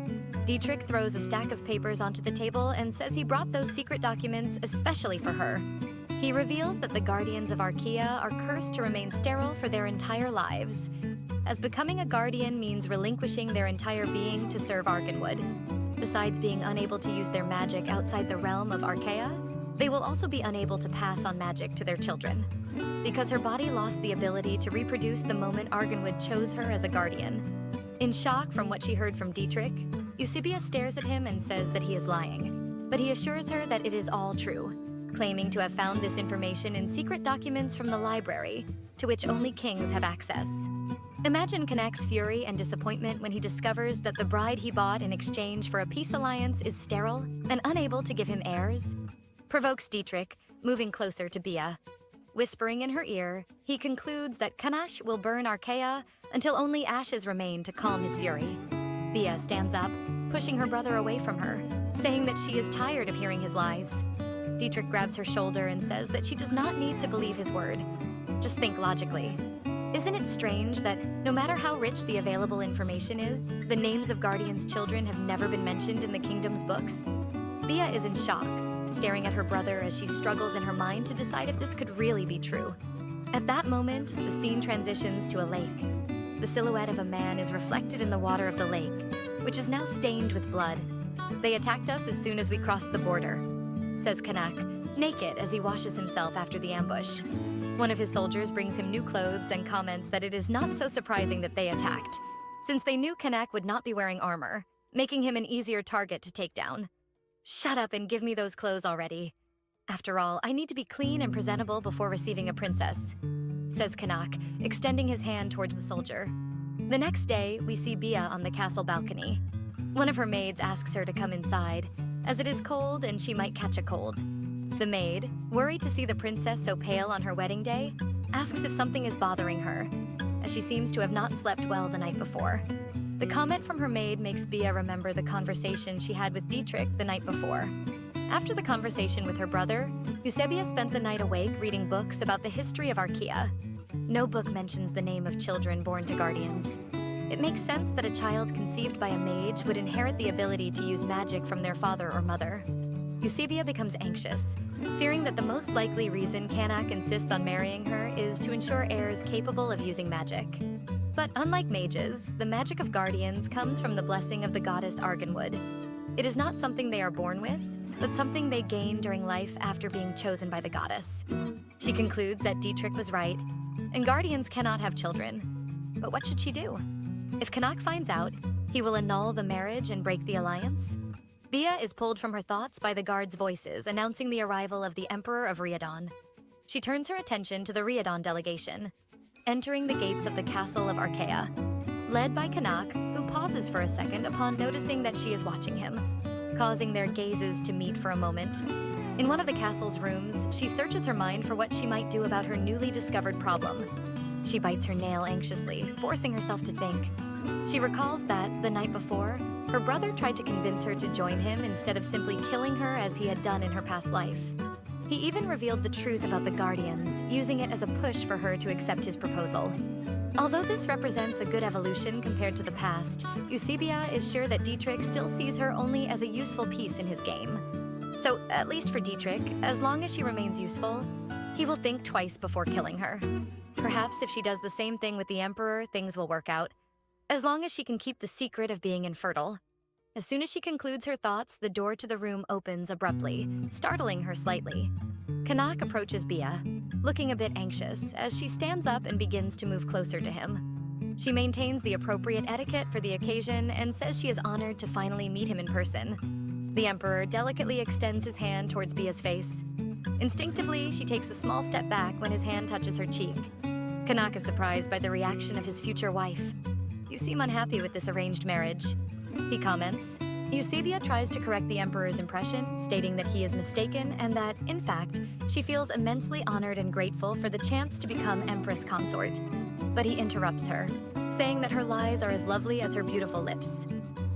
Dietrich throws a stack of papers onto the table and says he brought those secret documents especially for her. He reveals that the guardians of Archa are cursed to remain sterile for their entire lives, as becoming a guardian means relinquishing their entire being to serve Arganwood. Besides being unable to use their magic outside the realm of Archa, they will also be unable to pass on magic to their children, because her body lost the ability to reproduce the moment Arganwood chose her as a guardian. In shock from what she heard from Dietrich, Usabia stares at him and says that he is lying, but he assures her that it is all true, claiming to have found this information in secret documents from the library, to which only kings have access. Imagine Kanak's fury and disappointment when he discovers that the bride he bought in exchange for a peace alliance is sterile and unable to give him heirs. Provokes Dietrich, moving closer to Bia. Whispering in her ear, he concludes that Kanak will burn Archa until only ashes remain to calm his fury. Bia stands up, pushing her brother away from her, saying that she is tired of hearing his lies. Dietrich grabs her shoulder and says that she does not need to believe his word. Just think logically. Isn't it strange that no matter how rich the available information is, the names of Guardian's children have never been mentioned in the kingdom's books? Bia is in shock, staring at her brother as she struggles in her mind to decide if this could really be true. At that moment, the scene transitions to a lake. The silhouette of a man is reflected in the water of the lake, which is now stained with blood. They attacked us as soon as we crossed the border, says Kanak, naked as he washes himself after the ambush. One of his soldiers brings him new clothes and comments that it is not so surprising that they attacked, since they knew Kanak would not be wearing armor, making him an easier target to take down. Shut up and give me those clothes already. After all, I need to be clean and presentable before receiving a princess, says Kanak, extending his hand towards the soldier. The next day, we see Bia on the castle balcony. One of her maids asks her to come inside, as it is cold and she might catch a cold. The maid, worried to see the princess so pale on her wedding day, asks if something is bothering her, as she seems to have not slept well the night before. The comment from her maid makes Bia remember the conversation she had with Dietrich the night before. After the conversation with her brother, Usabia spent the night awake reading books about the history of Archa. No book mentions the name of children born to guardians. It makes sense that a child conceived by a mage would inherit the ability to use magic from their father or mother. Usabia becomes anxious, fearing that the most likely reason Kanak insists on marrying her is to ensure heirs capable of using magic. But unlike mages, the magic of guardians comes from the blessing of the goddess Arganwood. It is not something they are born with, but something they gain during life after being chosen by the goddess. She concludes that Dietrich was right, and guardians cannot have children. But what should she do? If Kanak finds out, he will annul the marriage and break the alliance. Bia is pulled from her thoughts by the guards' voices announcing the arrival of the Emperor of Riadon. She turns her attention to the Riadon delegation, entering the gates of the castle of Archa, led by Kanak, who pauses for a second upon noticing that she is watching him, causing their gazes to meet for a moment. In one of the castle's rooms, she searches her mind for what she might do about her newly discovered problem. She bites her nail anxiously, forcing herself to think. She recalls that, the night before, her brother tried to convince her to join him instead of simply killing her as he had done in her past life. He even revealed the truth about the Guardians, using it as a push for her to accept his proposal. Although this represents a good evolution compared to the past, Usabia is sure that Dietrich still sees her only as a useful piece in his game. So, at least for Dietrich, as long as she remains useful, he will think twice before killing her. Perhaps if she does the same thing with the Emperor, things will work out. As long as she can keep the secret of being infertile. As soon as she concludes her thoughts, the door to the room opens abruptly, startling her slightly. Kanak approaches Bia, looking a bit anxious, as she stands up and begins to move closer to him. She maintains the appropriate etiquette for the occasion and says she is honored to finally meet him in person. The Emperor delicately extends his hand towards Bia's face. Instinctively, she takes a small step back when his hand touches her cheek. Kanak is surprised by the reaction of his future wife. "You seem unhappy with this arranged marriage," he comments. Usabia tries to correct the Emperor's impression, stating that he is mistaken and that, in fact, she feels immensely honored and grateful for the chance to become Empress Consort. But he interrupts her, saying that her lies are as lovely as her beautiful lips.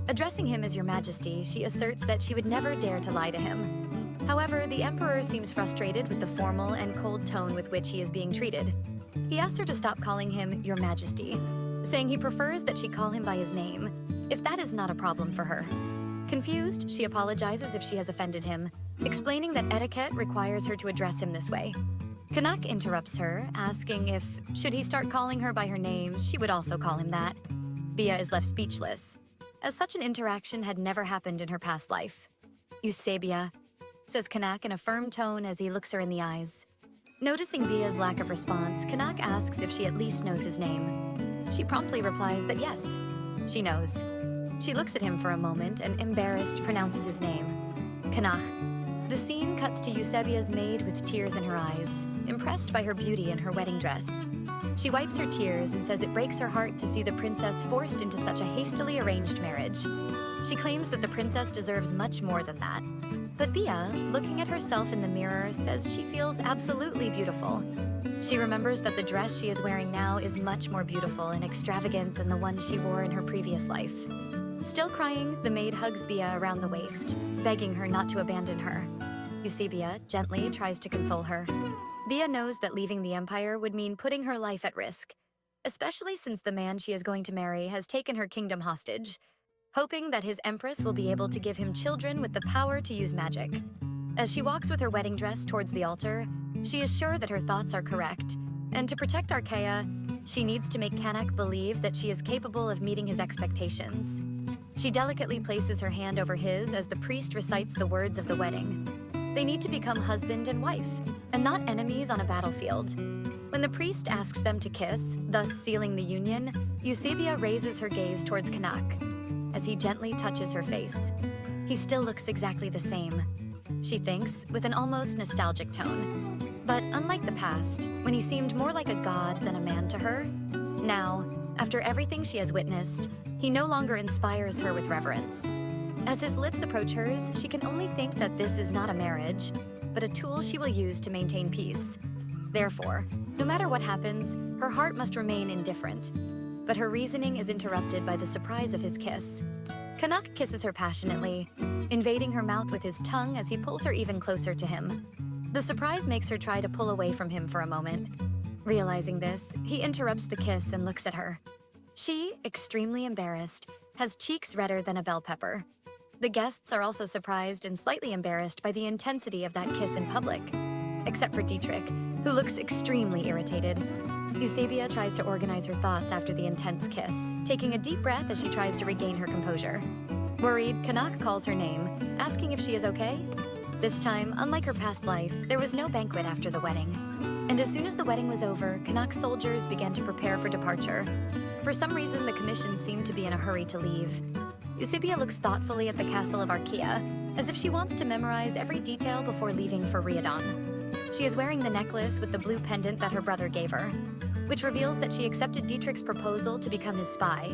Addressing him as Your Majesty, she asserts that she would never dare to lie to him. However, the Emperor seems frustrated with the formal and cold tone with which he is being treated. He asks her to stop calling him Your Majesty, saying he prefers that she call him by his name, if that is not a problem for her. Confused, she apologizes if she has offended him, explaining that etiquette requires her to address him this way. Kanak interrupts her, asking if, should he start calling her by her name, she would also call him that. Bia is left speechless, as such an interaction had never happened in her past life. "Usabia," says Kanak in a firm tone as he looks her in the eyes. Noticing Bia's lack of response, Kanak asks if she at least knows his name. She promptly replies that yes, she knows. She looks at him for a moment and, embarrassed, pronounces his name, Kanakh. The scene cuts to Usabia's maid with tears in her eyes, impressed by her beauty in her wedding dress. She wipes her tears and says it breaks her heart to see the princess forced into such a hastily arranged marriage. She claims that the princess deserves much more than that. But Bia, looking at herself in the mirror, says she feels absolutely beautiful. She remembers that the dress she is wearing now is much more beautiful and extravagant than the one she wore in her previous life. Still crying, the maid hugs Bia around the waist, begging her not to abandon her. Usabia gently tries to console her. Bia knows that leaving the Empire would mean putting her life at risk, especially since the man she is going to marry has taken her kingdom hostage, hoping that his empress will be able to give him children with the power to use magic. As she walks with her wedding dress towards the altar, she is sure that her thoughts are correct, and to protect Archa, she needs to make Kanak believe that she is capable of meeting his expectations. She delicately places her hand over his as the priest recites the words of the wedding. They need to become husband and wife, and not enemies on a battlefield. When the priest asks them to kiss, thus sealing the union, Usabia raises her gaze towards Kanak as he gently touches her face. He still looks exactly the same, she thinks, with an almost nostalgic tone. But unlike the past, when he seemed more like a god than a man to her, now, after everything she has witnessed, he no longer inspires her with reverence. As his lips approach hers, she can only think that this is not a marriage, but a tool she will use to maintain peace. Therefore, no matter what happens, her heart must remain indifferent. But her reasoning is interrupted by the surprise of his kiss. Kanak kisses her passionately, invading her mouth with his tongue as he pulls her even closer to him. The surprise makes her try to pull away from him for a moment. Realizing this, he interrupts the kiss and looks at her. She, extremely embarrassed, has cheeks redder than a bell pepper. The guests are also surprised and slightly embarrassed by the intensity of that kiss in public, except for Dietrich, who looks extremely irritated. Usabia tries to organize her thoughts after the intense kiss, taking a deep breath as she tries to regain her composure. Worried, Kanak calls her name, asking if she is okay. This time, unlike her past life, there was no banquet after the wedding. And as soon as the wedding was over, Kanak's soldiers began to prepare for departure. For some reason, the commission seemed to be in a hurry to leave. Usabia looks thoughtfully at the castle of Archa, as if she wants to memorize every detail before leaving for Riadon. She is wearing the necklace with the blue pendant that her brother gave her, which reveals that she accepted Dietrich's proposal to become his spy.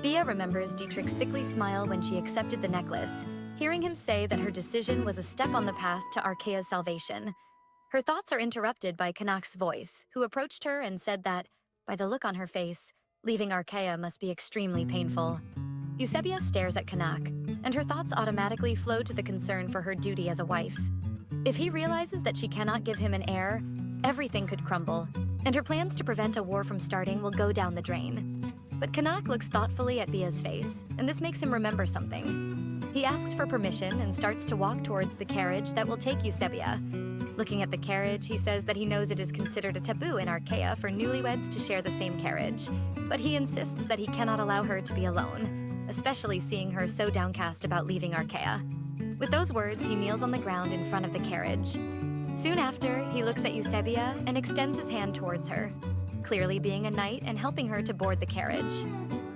Bia remembers Dietrich's sickly smile when she accepted the necklace, hearing him say that her decision was a step on the path to Archaea's salvation. Her thoughts are interrupted by Kanak's voice, who approached her and said that, by the look on her face, leaving Archaea must be extremely painful. Usabia stares at Kanak, and her thoughts automatically flow to the concern for her duty as a wife. If he realizes that she cannot give him an heir, everything could crumble, and her plans to prevent a war from starting will go down the drain. But Kanak looks thoughtfully at Bia's face, and this makes him remember something. He asks for permission and starts to walk towards the carriage that will take Usabia. Looking at the carriage, he says that he knows it is considered a taboo in Archaea for newlyweds to share the same carriage, but he insists that he cannot allow her to be alone, especially seeing her so downcast about leaving Archaea. With those words, he kneels on the ground in front of the carriage. Soon after, he looks at Usabia and extends his hand towards her, clearly being a knight and helping her to board the carriage.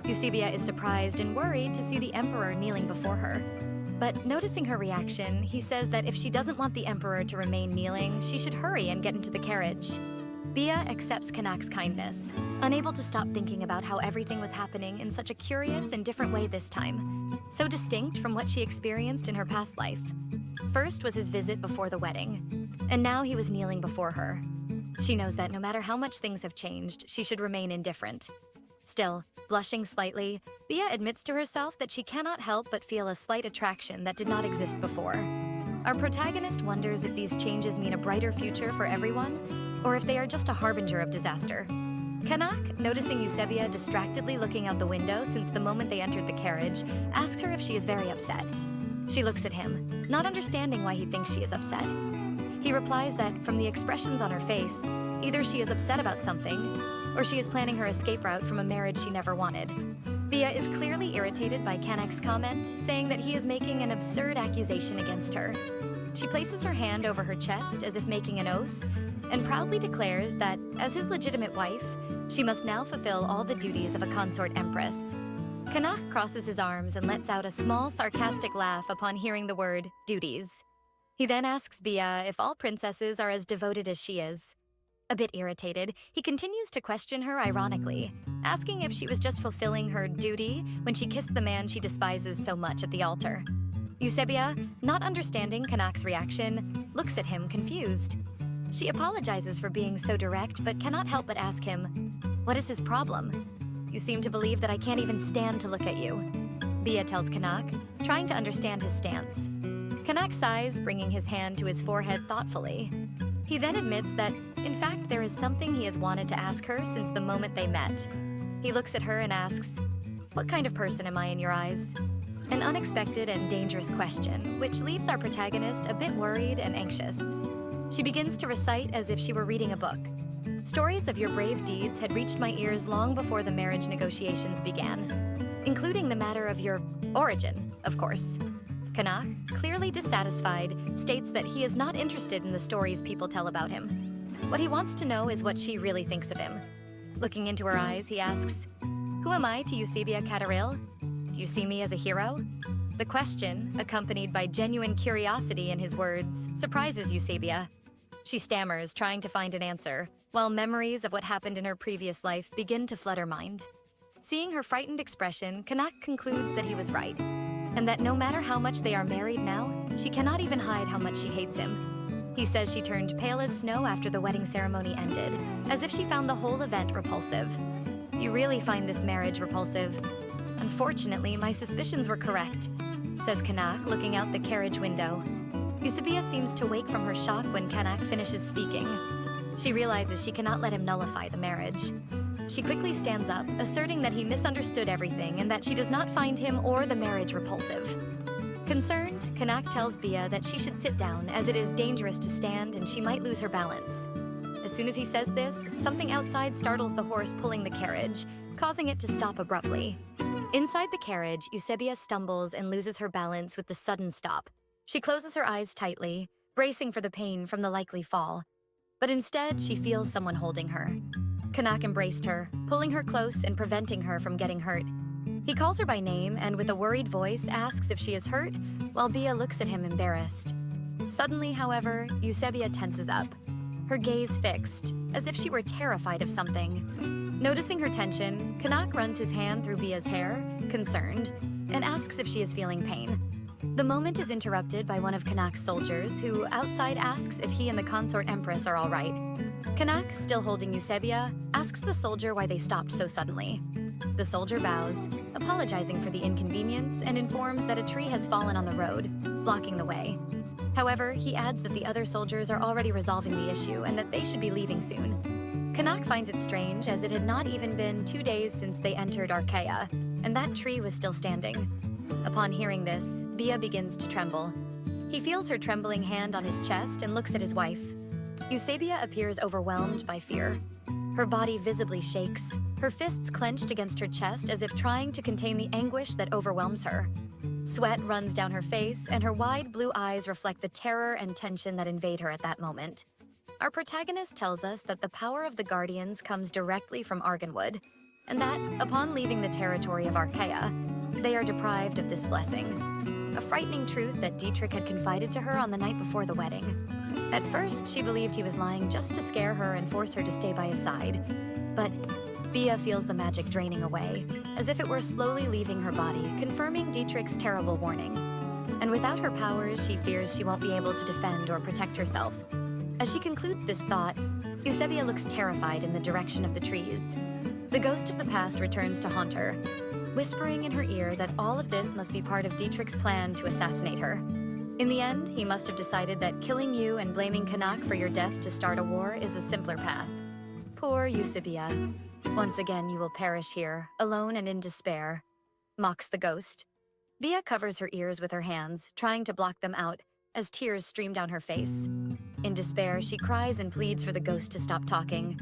Usabia is surprised and worried to see the Emperor kneeling before her. But noticing her reaction, he says that if she doesn't want the Emperor to remain kneeling, she should hurry and get into the carriage. Bia accepts Kanak's kindness, unable to stop thinking about how everything was happening in such a curious and different way this time, so distinct from what she experienced in her past life. First was his visit before the wedding, and now he was kneeling before her. She knows that no matter how much things have changed, she should remain indifferent. Still, blushing slightly, Bia admits to herself that she cannot help but feel a slight attraction that did not exist before. Our protagonist wonders if these changes mean a brighter future for everyone, or if they are just a harbinger of disaster. Kanak, noticing Usabia distractedly looking out the window since the moment they entered the carriage, asks her if she is very upset. She looks at him, not understanding why he thinks she is upset. He replies that, from the expressions on her face, either she is upset about something, or she is planning her escape route from a marriage she never wanted. Bia is clearly irritated by Kanak's comment, saying that he is making an absurd accusation against her. She places her hand over her chest as if making an oath, and proudly declares that, as his legitimate wife, she must now fulfill all the duties of a consort empress. Kanak crosses his arms and lets out a small, sarcastic laugh upon hearing the word, duties. He then asks Bia if all princesses are as devoted as she is. A bit irritated, he continues to question her ironically, asking if she was just fulfilling her duty when she kissed the man she despises so much at the altar. Usabia, not understanding Kanak's reaction, looks at him confused. She apologizes for being so direct, but cannot help but ask him, "What is his problem? You seem to believe that I can't even stand to look at you." Bia tells Kanak, trying to understand his stance. Kanak sighs, bringing his hand to his forehead thoughtfully. He then admits that, in fact, there is something he has wanted to ask her since the moment they met. He looks at her and asks, "What kind of person am I in your eyes?" An unexpected and dangerous question, which leaves our protagonist a bit worried and anxious. She begins to recite as if she were reading a book. Stories of your brave deeds had reached my ears long before the marriage negotiations began, including the matter of your origin, of course. Kanak, clearly dissatisfied, states that he is not interested in the stories people tell about him. What he wants to know is what she really thinks of him. Looking into her eyes, he asks, "Who am I to Usabia Cataril? Do you see me as a hero?" The question, accompanied by genuine curiosity in his words, surprises Usabia. She stammers, trying to find an answer, while memories of what happened in her previous life begin to flood her mind. Seeing her frightened expression, Kanak concludes that he was right. and that no matter how much they are married now, she cannot even hide how much she hates him. He says she turned pale as snow after the wedding ceremony ended, as if she found the whole event repulsive. You really find this marriage repulsive. Unfortunately, my suspicions were correct, says Kanak, looking out the carriage window. Usabia seems to wake from her shock when Kanak finishes speaking. She realizes she cannot let him nullify the marriage. She quickly stands up, asserting that he misunderstood everything and that she does not find him or the marriage repulsive. Concerned, Kanak tells Bia that she should sit down as it is dangerous to stand and she might lose her balance. As soon as he says this, something outside startles the horse pulling the carriage, causing it to stop abruptly. Inside the carriage, Usabia stumbles and loses her balance with the sudden stop. She closes her eyes tightly, bracing for the pain from the likely fall. But instead, she feels someone holding her. Kanak embraced her, pulling her close and preventing her from getting hurt. He calls her by name and with a worried voice asks if she is hurt, while Bia looks at him embarrassed. Suddenly, however, Usabia tenses up, her gaze fixed, as if she were terrified of something. Noticing her tension, Kanak runs his hand through Bia's hair, concerned, and asks if she is feeling pain. The moment is interrupted by one of Kanak's soldiers, who outside asks if he and the consort empress are all right. Kanak, still holding Usabia, asks the soldier why they stopped so suddenly. The soldier bows, apologizing for the inconvenience, and informs that a tree has fallen on the road, blocking the way. However, he adds that the other soldiers are already resolving the issue and that they should be leaving soon. Kanak finds it strange, as it had not even been 2 days since they entered Archa, and that tree was still standing. Upon hearing this, Bia begins to tremble. He feels her trembling hand on his chest and looks at his wife. Usabia appears overwhelmed by fear. Her body visibly shakes, her fists clenched against her chest as if trying to contain the anguish that overwhelms her. Sweat runs down her face, and her wide blue eyes reflect the terror and tension that invade her at that moment. Our protagonist tells us that the power of the Guardians comes directly from Argonwood, and that, upon leaving the territory of Archa, they are deprived of this blessing. A frightening truth that Dietrich had confided to her on the night before the wedding. At first, she believed he was lying just to scare her and force her to stay by his side. But Bia feels the magic draining away, as if it were slowly leaving her body, confirming Dietrich's terrible warning. And without her powers, she fears she won't be able to defend or protect herself. As she concludes this thought, Usabia looks terrified in the direction of the trees. The ghost of the past returns to haunt her, whispering in her ear that all of this must be part of Dietrich's plan to assassinate her. In the end, he must have decided that killing you and blaming Kanak for your death to start a war is a simpler path. Poor Usabia. Once again you will perish here, alone and in despair, mocks the ghost. Bia covers her ears with her hands, trying to block them out, as tears stream down her face. In despair, she cries and pleads for the ghost to stop talking.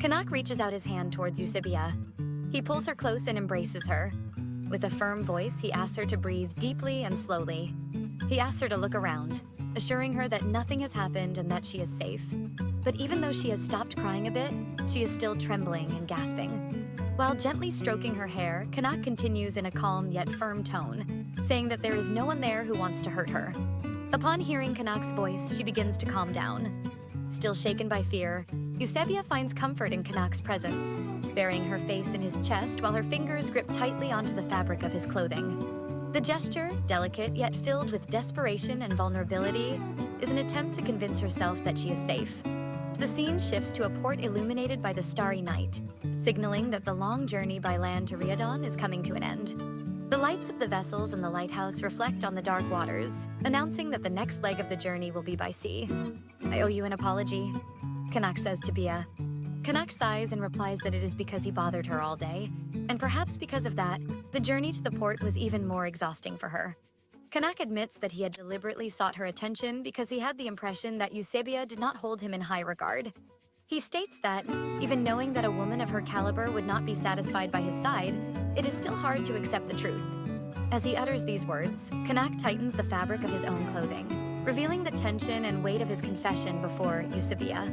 Kanak reaches out his hand towards Usabia. He pulls her close and embraces her. With a firm voice, he asks her to breathe deeply and slowly. He asks her to look around, assuring her that nothing has happened and that she is safe. But even though she has stopped crying a bit, she is still trembling and gasping. While gently stroking her hair, Kanak continues in a calm yet firm tone, saying that there is no one there who wants to hurt her. Upon hearing Kanak's voice, she begins to calm down. Still shaken by fear, Usabia finds comfort in Kanak's presence, burying her face in his chest while her fingers grip tightly onto the fabric of his clothing. The gesture, delicate yet filled with desperation and vulnerability, is an attempt to convince herself that she is safe. The scene shifts to a port illuminated by the starry night, signaling that the long journey by land to Riadon is coming to an end. The lights of the vessels in the lighthouse reflect on the dark waters, announcing that the next leg of the journey will be by sea. "I owe you an apology," Kanak says to Bia. Kanak sighs and replies that it is because he bothered her all day, and perhaps because of that, the journey to the port was even more exhausting for her. Kanak admits that he had deliberately sought her attention because he had the impression that Usabia did not hold him in high regard. He states that, even knowing that a woman of her caliber would not be satisfied by his side, it is still hard to accept the truth. As he utters these words, Kanak tightens the fabric of his own clothing, revealing the tension and weight of his confession before Usabia.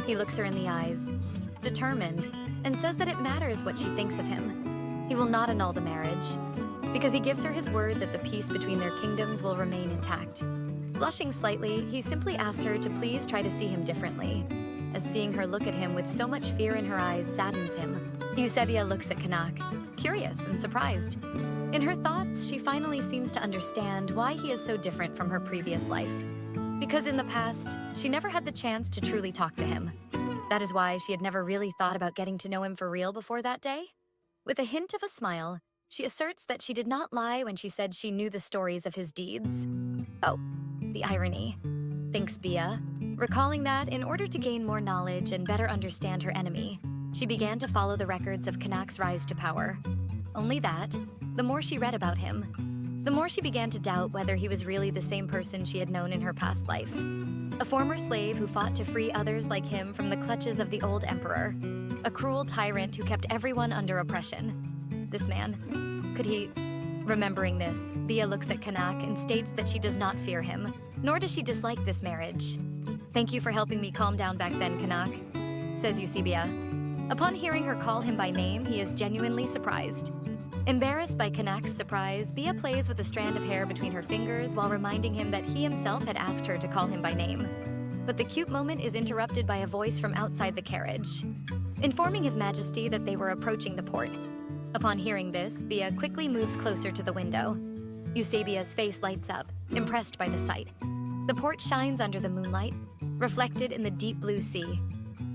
He looks her in the eyes, determined, and says that it matters what she thinks of him. He will not annul the marriage, because he gives her his word that the peace between their kingdoms will remain intact. Blushing slightly, he simply asks her to please try to see him differently, as seeing her look at him with so much fear in her eyes saddens him. Usabia looks at Kanak, curious and surprised. In her thoughts, she finally seems to understand why he is so different from her previous life. Because in the past, she never had the chance to truly talk to him. That is why she had never really thought about getting to know him for real before that day. With a hint of a smile, she asserts that she did not lie when she said she knew the stories of his deeds. Oh, the irony, thinks Bia, recalling that in order to gain more knowledge and better understand her enemy, she began to follow the records of Kanak's rise to power. Only that, the more she read about him, the more she began to doubt whether he was really the same person she had known in her past life. A former slave who fought to free others like him from the clutches of the old emperor. A cruel tyrant who kept everyone under oppression. This man, could he... Remembering this, Bia looks at Kanak and states that she does not fear him, nor does she dislike this marriage. "Thank you for helping me calm down back then, Kanak," says Usabia. Upon hearing her call him by name, he is genuinely surprised. Embarrassed by Kanak's surprise, Bia plays with a strand of hair between her fingers while reminding him that he himself had asked her to call him by name. But the cute moment is interrupted by a voice from outside the carriage, informing His Majesty that they were approaching the port. Upon hearing this, Bia quickly moves closer to the window. Usabia's face lights up, impressed by the sight. The port shines under the moonlight, reflected in the deep blue sea.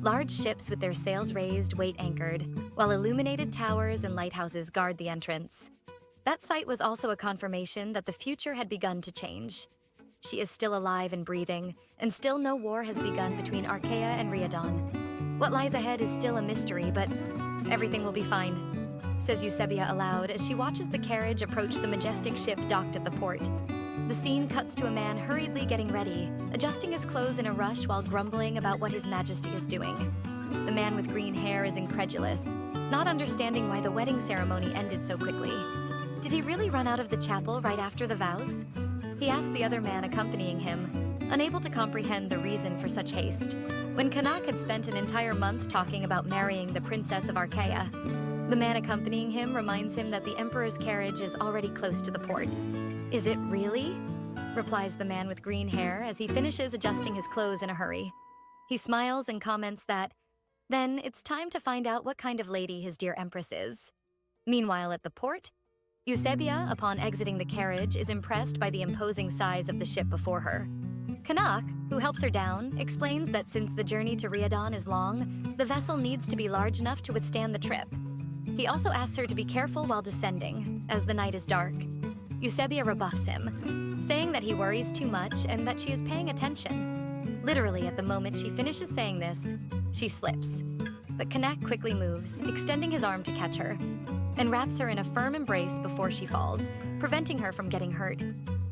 Large ships with their sails raised wait anchored, while illuminated towers and lighthouses guard the entrance. That sight was also a confirmation that the future had begun to change. She is still alive and breathing, and still no war has begun between Archa and Riadon. What lies ahead is still a mystery, but everything will be fine, says Usabia aloud as she watches the carriage approach the majestic ship docked at the port. The scene cuts to a man hurriedly getting ready, adjusting his clothes in a rush while grumbling about what His Majesty is doing. The man with green hair is incredulous, not understanding why the wedding ceremony ended so quickly. Did he really run out of the chapel right after the vows? He asked the other man accompanying him, unable to comprehend the reason for such haste, when Kanak had spent an entire month talking about marrying the Princess of Archa. The man accompanying him reminds him that the Emperor's carriage is already close to the port. "Is it really?" replies the man with green hair as he finishes adjusting his clothes in a hurry. He smiles and comments that, then it's time to find out what kind of lady his dear Empress is. Meanwhile at the port, Usabia, upon exiting the carriage, is impressed by the imposing size of the ship before her. Kanak, who helps her down, explains that since the journey to Riadon is long, the vessel needs to be large enough to withstand the trip. He also asks her to be careful while descending, as the night is dark. Usabia rebuffs him, saying that he worries too much and that she is paying attention. Literally, at the moment she finishes saying this, she slips. But Kanak quickly moves, extending his arm to catch her, and wraps her in a firm embrace before she falls, preventing her from getting hurt.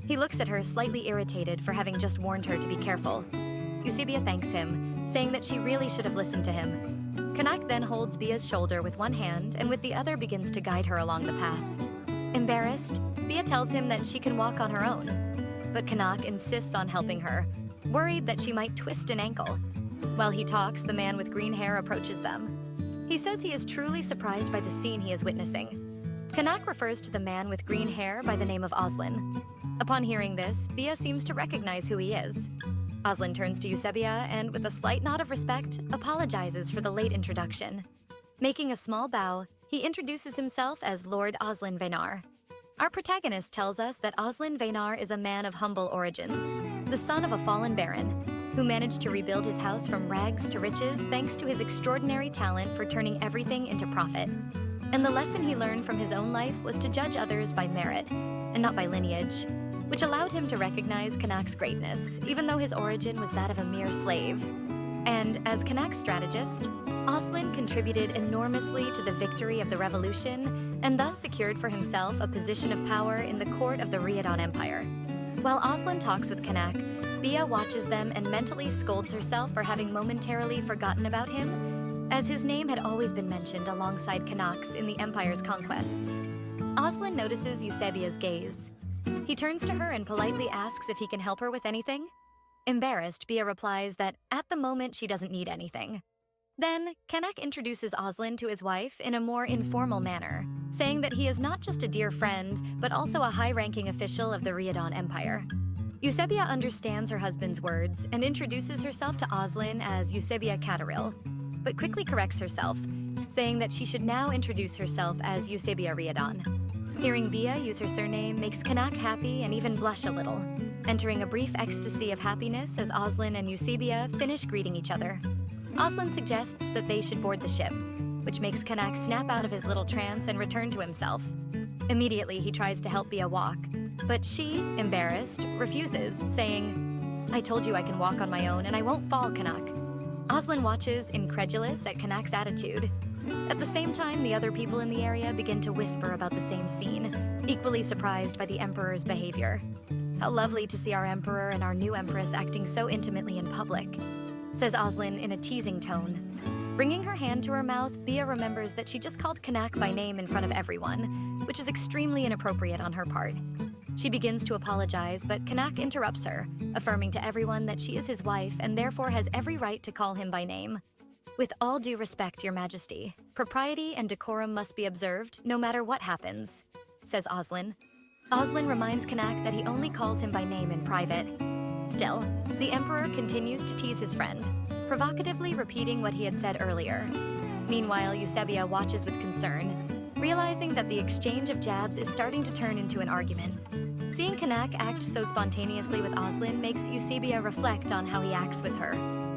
He looks at her, slightly irritated for having just warned her to be careful. Usabia thanks him, saying that she really should have listened to him. Kanak then holds Bia's shoulder with one hand and with the other begins to guide her along the path. Embarrassed, Bia tells him that she can walk on her own, but Kanak insists on helping her, worried that she might twist an ankle. While he talks, the man with green hair approaches them. He says he is truly surprised by the scene he is witnessing. Kanak refers to the man with green hair by the name of Oslin. Upon hearing this, Bia seems to recognize who he is. Oslin turns to Usabia and, with a slight nod of respect, apologizes for the late introduction. Making a small bow, he introduces himself as Lord Oslin Venar. Our protagonist tells us that Oslin Venar is a man of humble origins, the son of a fallen baron, who managed to rebuild his house from rags to riches thanks to his extraordinary talent for turning everything into profit. And the lesson he learned from his own life was to judge others by merit, and not by lineage, which allowed him to recognize Kanak's greatness, even though his origin was that of a mere slave. And as Kanak's strategist, Oslin contributed enormously to the victory of the revolution and thus secured for himself a position of power in the court of the Riadon Empire. While Oslin talks with Kanak, Bia watches them and mentally scolds herself for having momentarily forgotten about him, as his name had always been mentioned alongside Kanak's in the Empire's conquests. Oslin notices Usabia's gaze. He turns to her and politely asks if he can help her with anything. Embarrassed, Bia replies that at the moment she doesn't need anything. Then, Kanak introduces Oslin to his wife in a more informal manner, saying that he is not just a dear friend, but also a high-ranking official of the Riadon Empire. Usabia understands her husband's words and introduces herself to Oslin as Usabia Cataril, but quickly corrects herself, saying that she should now introduce herself as Usabia Cataril. Hearing Bia use her surname makes Kanak happy and even blush a little, entering a brief ecstasy of happiness as Oslin and Usabia finish greeting each other. Oslin suggests that they should board the ship, which makes Kanak snap out of his little trance and return to himself. Immediately, he tries to help Bia walk, but she, embarrassed, refuses, saying, "I told you I can walk on my own and I won't fall, Kanak." Oslin watches, incredulous at Kanak's attitude. At the same time, the other people in the area begin to whisper about the same scene, equally surprised by the Emperor's behavior. "How lovely to see our Emperor and our new Empress acting so intimately in public," says Oslin in a teasing tone. Bringing her hand to her mouth, Bia remembers that she just called Kanak by name in front of everyone, which is extremely inappropriate on her part. She begins to apologize, but Kanak interrupts her, affirming to everyone that she is his wife and therefore has every right to call him by name. "With all due respect, Your Majesty, propriety and decorum must be observed no matter what happens," says Oslin. Oslin reminds Kanak that he only calls him by name in private. Still, the Emperor continues to tease his friend, provocatively repeating what he had said earlier. Meanwhile, Usabia watches with concern, realizing that the exchange of jabs is starting to turn into an argument. Seeing Kanak act so spontaneously with Oslin makes Usabia reflect on how he acts with her,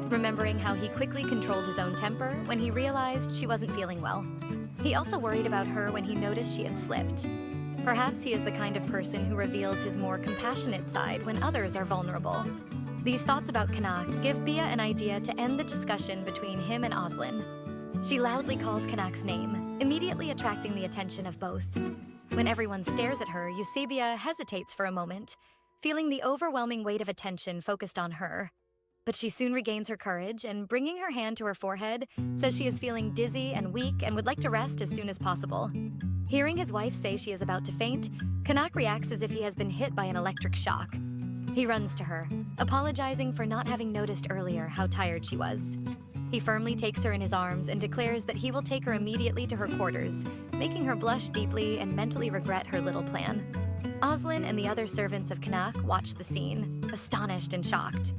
remembering how he quickly controlled his own temper when he realized she wasn't feeling well. He also worried about her when he noticed she had slipped. Perhaps he is the kind of person who reveals his more compassionate side when others are vulnerable. These thoughts about Kanak give Bia an idea to end the discussion between him and Oslin. She loudly calls Kanak's name, immediately attracting the attention of both. When everyone stares at her, Usabia hesitates for a moment, feeling the overwhelming weight of attention focused on her. But she soon regains her courage and, bringing her hand to her forehead, says she is feeling dizzy and weak and would like to rest as soon as possible. Hearing his wife say she is about to faint, Kanak reacts as if he has been hit by an electric shock. He runs to her, apologizing for not having noticed earlier how tired she was. He firmly takes her in his arms and declares that he will take her immediately to her quarters, making her blush deeply and mentally regret her little plan. Oslin and the other servants of Kanak watch the scene, astonished and shocked,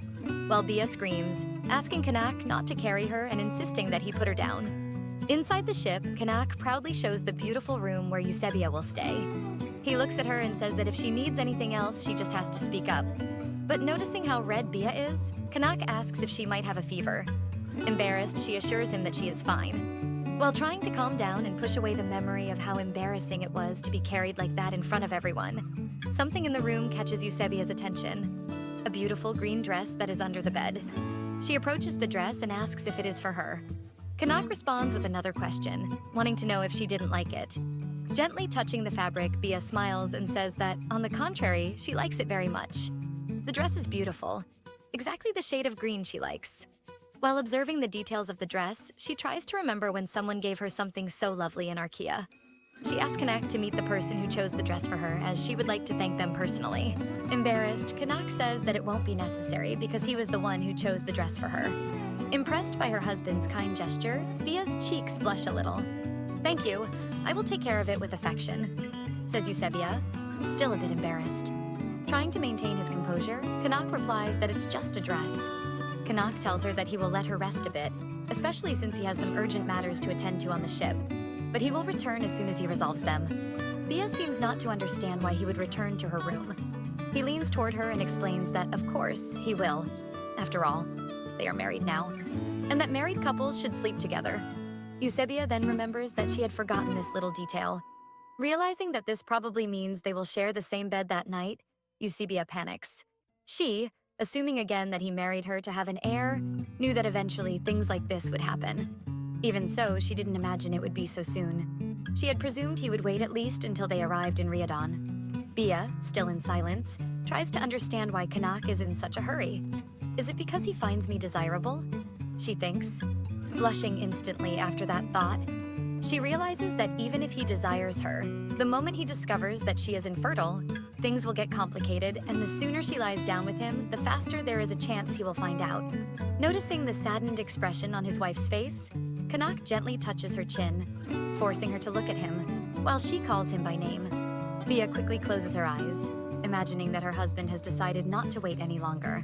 while Bia screams, asking Kanak not to carry her and insisting that he put her down. Inside the ship, Kanak proudly shows the beautiful room where Usabia will stay. He looks at her and says that if she needs anything else, she just has to speak up. But noticing how red Bia is, Kanak asks if she might have a fever. Embarrassed, she assures him that she is fine. While trying to calm down and push away the memory of how embarrassing it was to be carried like that in front of everyone, something in the room catches Usabia's attention. A beautiful green dress that is under the bed. She approaches the dress and asks if it is for her. Kanak responds with another question, wanting to know if she didn't like it. Gently touching the fabric, Bia smiles and says that, on the contrary, she likes it very much. The dress is beautiful, exactly the shade of green she likes. While observing the details of the dress, she tries to remember when someone gave her something so lovely in Archa. She asks Kanak to meet the person who chose the dress for her, as she would like to thank them personally. Embarrassed, Kanak says that it won't be necessary because he was the one who chose the dress for her. Impressed by her husband's kind gesture, Bia's cheeks blush a little. "Thank you, I will take care of it with affection," says Usabia, still a bit embarrassed. Trying to maintain his composure, Kanak replies that it's just a dress. Kanak tells her that he will let her rest a bit, especially since he has some urgent matters to attend to on the ship, but he will return as soon as he resolves them. Bia seems not to understand why he would return to her room. He leans toward her and explains that, of course, he will. After all, they are married now, and that married couples should sleep together. Usabia then remembers that she had forgotten this little detail. Realizing that this probably means they will share the same bed that night, Usabia panics. She, assuming again that he married her to have an heir, knew that eventually things like this would happen. Even so, she didn't imagine it would be so soon. She had presumed he would wait at least until they arrived in Riadon. Bia, still in silence, tries to understand why Kanak is in such a hurry. Is it because he finds me desirable? She thinks. Blushing instantly after that thought, she realizes that even if he desires her, the moment he discovers that she is infertile, things will get complicated, and the sooner she lies down with him, the faster there is a chance he will find out. Noticing the saddened expression on his wife's face, Kanak gently touches her chin, forcing her to look at him, while she calls him by name. Bia quickly closes her eyes, imagining that her husband has decided not to wait any longer.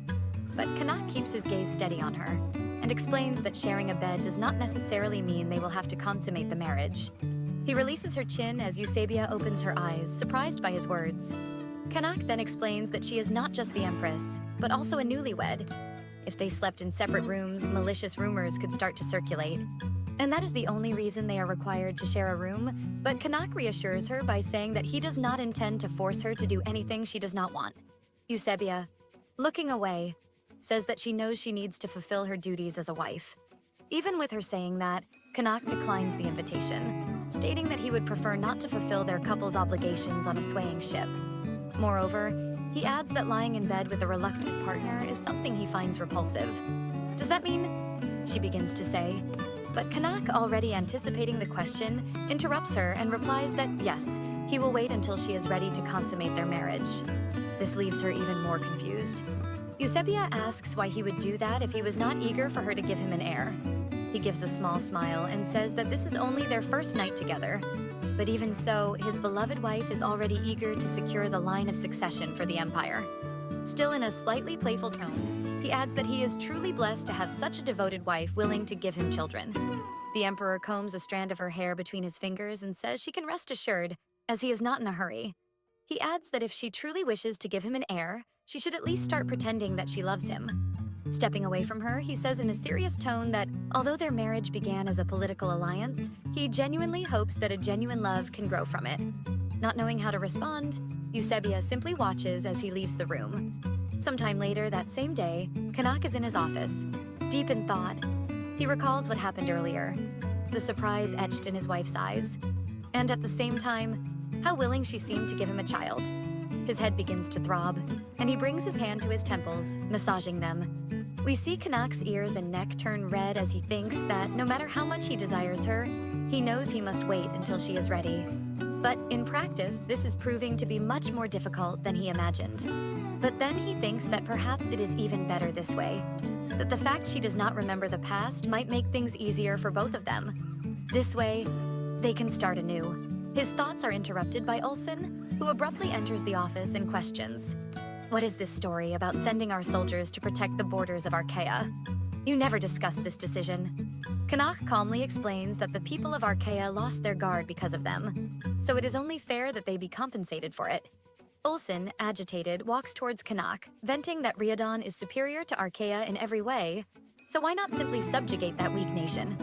But Kanak keeps his gaze steady on her. and explains that sharing a bed does not necessarily mean they will have to consummate the marriage. He releases her chin as Usabia opens her eyes, surprised by his words. Kanak then explains that she is not just the Empress, but also a newlywed. If they slept in separate rooms, malicious rumors could start to circulate. And that is the only reason they are required to share a room, but Kanak reassures her by saying that he does not intend to force her to do anything she does not want. Usabia, looking away, says that she knows she needs to fulfill her duties as a wife. Even with her saying that, Kanak declines the invitation, stating that he would prefer not to fulfill their couple's obligations on a swaying ship. Moreover, he adds that lying in bed with a reluctant partner is something he finds repulsive. Does that mean? She begins to say, but Kanak, already anticipating the question, interrupts her and replies that yes, he will wait until she is ready to consummate their marriage. This leaves her even more confused. Usabia asks why he would do that if he was not eager for her to give him an heir. He gives a small smile and says that this is only their first night together. But even so, his beloved wife is already eager to secure the line of succession for the empire. Still in a slightly playful tone, he adds that he is truly blessed to have such a devoted wife willing to give him children. The Emperor combs a strand of her hair between his fingers and says she can rest assured, as he is not in a hurry. He adds that if she truly wishes to give him an heir, she should at least start pretending that she loves him. Stepping away from her, he says in a serious tone that, although their marriage began as a political alliance, he genuinely hopes that a genuine love can grow from it. Not knowing how to respond, Usabia simply watches as he leaves the room. Sometime later that same day, Kanak is in his office, deep in thought. He recalls what happened earlier, the surprise etched in his wife's eyes, and at the same time, how willing she seemed to give him a child. His head begins to throb, and he brings his hand to his temples, massaging them. We see Kanak's ears and neck turn red as he thinks that no matter how much he desires her, he knows he must wait until she is ready. But in practice, this is proving to be much more difficult than he imagined. But then he thinks that perhaps it is even better this way, that the fact she does not remember the past might make things easier for both of them. This way, they can start anew. His thoughts are interrupted by Olsen, who abruptly enters the office and questions, "What is this story about sending our soldiers to protect the borders of Archa? You never discussed this decision." Kanak calmly explains that the people of Archa lost their guard because of them, so it is only fair that they be compensated for it. Olsen, agitated, walks towards Kanak, venting that Riadon is superior to Archa in every way, so why not simply subjugate that weak nation?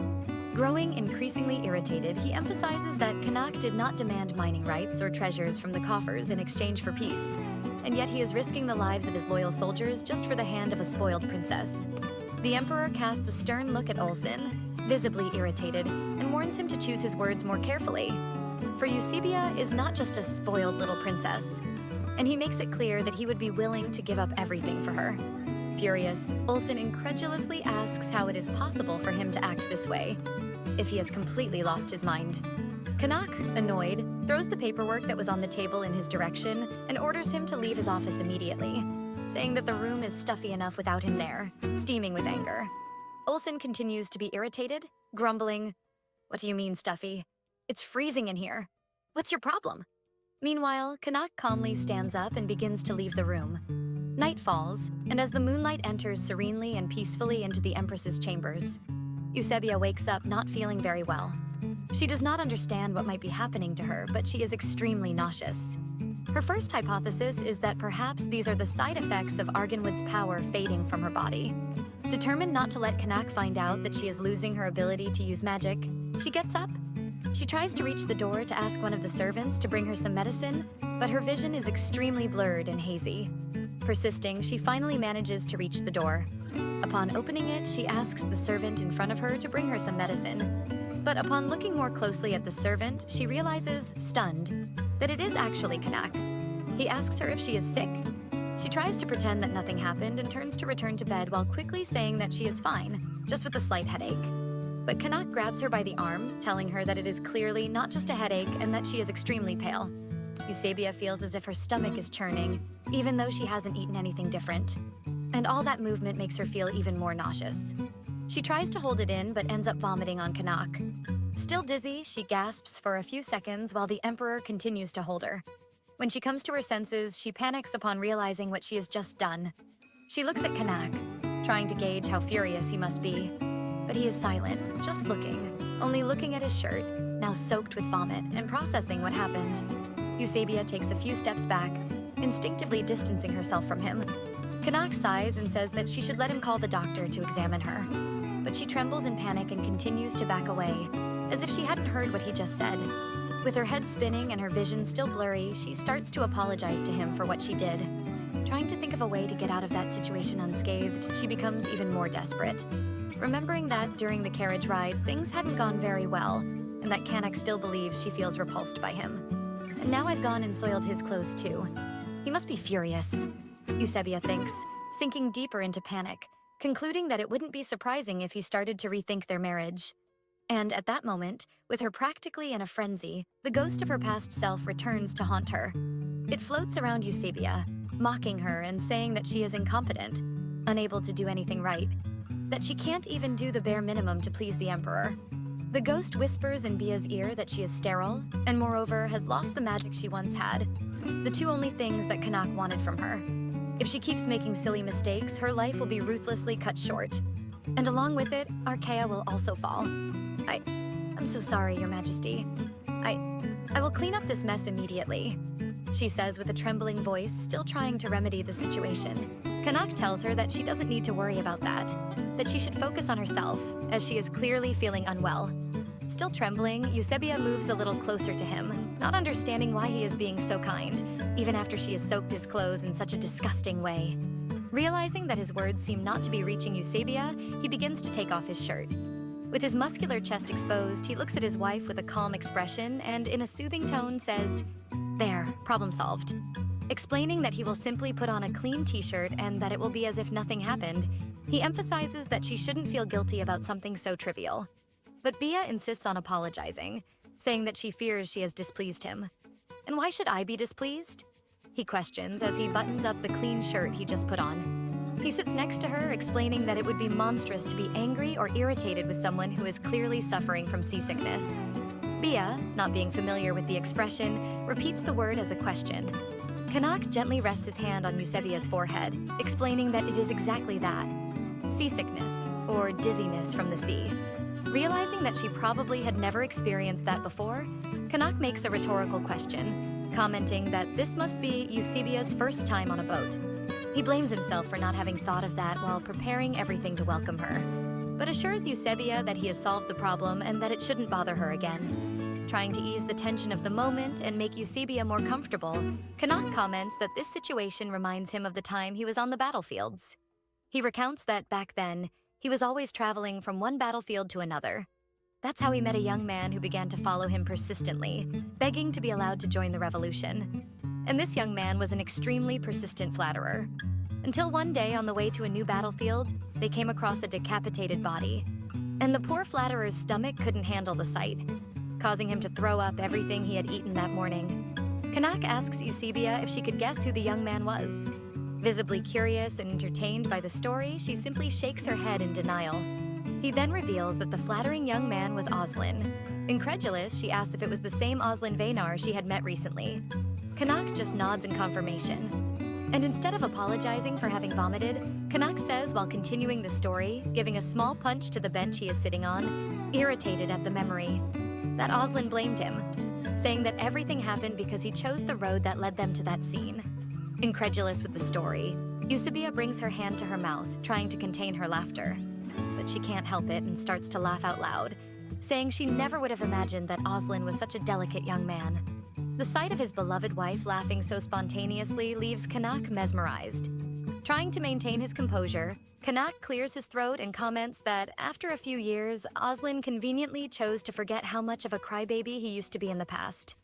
Growing increasingly irritated, he emphasizes that Kanak did not demand mining rights or treasures from the coffers in exchange for peace, and yet he is risking the lives of his loyal soldiers just for the hand of a spoiled princess. The Emperor casts a stern look at Olsen, visibly irritated, and warns him to choose his words more carefully. For Usabia is not just a spoiled little princess, and he makes it clear that he would be willing to give up everything for her. Furious, Olsen incredulously asks how it is possible for him to act this way, if he has completely lost his mind. Kanak, annoyed, throws the paperwork that was on the table in his direction and orders him to leave his office immediately, saying that the room is stuffy enough without him there, steaming with anger. Olsen continues to be irritated, grumbling, "What do you mean, stuffy? It's freezing in here. What's your problem?" Meanwhile, Kanak calmly stands up and begins to leave the room. Night falls, and as the moonlight enters serenely and peacefully into the Empress's chambers, Usabia wakes up not feeling very well. She does not understand what might be happening to her, but she is extremely nauseous. Her first hypothesis is that perhaps these are the side effects of Arganwood's power fading from her body. Determined not to let Kanak find out that she is losing her ability to use magic, she gets up. She tries to reach the door to ask one of the servants to bring her some medicine, but her vision is extremely blurred and hazy. Persisting, she finally manages to reach the door. Upon opening it, she asks the servant in front of her to bring her some medicine. But upon looking more closely at the servant, she realizes, stunned, that it is actually Kanak. He asks her if she is sick. She tries to pretend that nothing happened and turns to return to bed while quickly saying that she is fine, just with a slight headache. But Kanak grabs her by the arm, telling her that it is clearly not just a headache and that she is extremely pale. Usabia feels as if her stomach is churning, even though she hasn't eaten anything different. And all that movement makes her feel even more nauseous. She tries to hold it in, but ends up vomiting on Kanak. Still dizzy, she gasps for a few seconds while the Emperor continues to hold her. When she comes to her senses, she panics upon realizing what she has just done. She looks at Kanak, trying to gauge how furious he must be. But he is silent, just looking, only looking at his shirt, now soaked with vomit, and processing what happened. Usabia takes a few steps back, instinctively distancing herself from him. Kanak sighs and says that she should let him call the doctor to examine her. But she trembles in panic and continues to back away, as if she hadn't heard what he just said. With her head spinning and her vision still blurry, she starts to apologize to him for what she did. Trying to think of a way to get out of that situation unscathed, she becomes even more desperate. Remembering that during the carriage ride, things hadn't gone very well, and that Kanak still believes she feels repulsed by him. And now I've gone and soiled his clothes too. He must be furious, Usabia thinks, sinking deeper into panic, concluding that it wouldn't be surprising if he started to rethink their marriage. And at that moment, with her practically in a frenzy, the ghost of her past self returns to haunt her. It floats around Usabia, mocking her and saying that she is incompetent, unable to do anything right, that she can't even do the bare minimum to please the Emperor. The ghost whispers in Bia's ear that she is sterile, and moreover has lost the magic she once had, the two only things that Kanak wanted from her. If she keeps making silly mistakes, her life will be ruthlessly cut short. And along with it, Archa will also fall. I'm so sorry, Your Majesty. I will clean up this mess immediately, she says with a trembling voice, still trying to remedy the situation. Kanak tells her that she doesn't need to worry about that she should focus on herself, as she is clearly feeling unwell. Still trembling, Usabia moves a little closer to him, not understanding why he is being so kind, even after she has soaked his clothes in such a disgusting way. Realizing that his words seem not to be reaching Usabia, he begins to take off his shirt. With his muscular chest exposed, he looks at his wife with a calm expression and, in a soothing tone, says, "There, problem solved." Explaining that he will simply put on a clean t-shirt and that it will be as if nothing happened, he emphasizes that she shouldn't feel guilty about something so trivial. But Bia insists on apologizing, saying that she fears she has displeased him. "And why should I be displeased?" he questions as he buttons up the clean shirt he just put on. He sits next to her, explaining that it would be monstrous to be angry or irritated with someone who is clearly suffering from seasickness. Bia, not being familiar with the expression, repeats the word as a question. Kanak gently rests his hand on Usabia's forehead, explaining that it is exactly that. Seasickness, or dizziness from the sea. Realizing that she probably had never experienced that before, Kanak makes a rhetorical question, commenting that this must be Usabia's first time on a boat. He blames himself for not having thought of that while preparing everything to welcome her, but assures Usabia that he has solved the problem and that it shouldn't bother her again. Trying to ease the tension of the moment and make Usabia more comfortable, Kanak comments that this situation reminds him of the time he was on the battlefields. He recounts that back then, he was always traveling from one battlefield to another. That's how he met a young man who began to follow him persistently, begging to be allowed to join the revolution. And this young man was an extremely persistent flatterer. Until one day, on the way to a new battlefield, they came across a decapitated body. And the poor flatterer's stomach couldn't handle the sight, causing him to throw up everything he had eaten that morning. Kanak asks Usabia if she could guess who the young man was. Visibly curious and entertained by the story, she simply shakes her head in denial. He then reveals that the flattering young man was Oslin. Incredulous, she asks if it was the same Oslin Vaynar she had met recently. Kanak just nods in confirmation. And instead of apologizing for having vomited, Kanak says while continuing the story, giving a small punch to the bench he is sitting on, irritated at the memory, that Oslin blamed him, saying that everything happened because he chose the road that led them to that scene. Incredulous with the story, Usabia brings her hand to her mouth, trying to contain her laughter. But she can't help it and starts to laugh out loud, saying she never would have imagined that Oslin was such a delicate young man. The sight of his beloved wife laughing so spontaneously leaves Kanak mesmerized. Trying to maintain his composure, Kanak clears his throat and comments that after a few years, Oslin conveniently chose to forget how much of a crybaby he used to be in the past.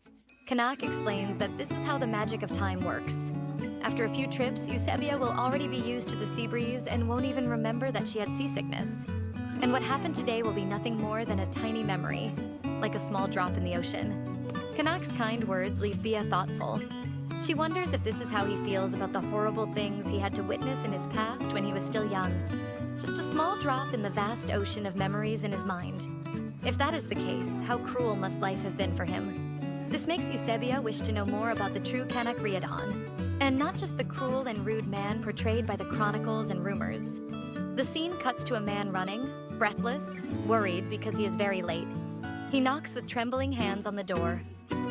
Kanak explains that this is how the magic of time works. After a few trips, Usabia will already be used to the sea breeze and won't even remember that she had seasickness. And what happened today will be nothing more than a tiny memory, like a small drop in the ocean. Kanak's kind words leave Bia thoughtful. She wonders if this is how he feels about the horrible things he had to witness in his past when he was still young. Just a small drop in the vast ocean of memories in his mind. If that is the case, how cruel must life have been for him? This makes Usabia wish to know more about the true Kanakriadon, and not just the cruel and rude man portrayed by the chronicles and rumors. The scene cuts to a man running, breathless, worried because he is very late. He knocks with trembling hands on the door.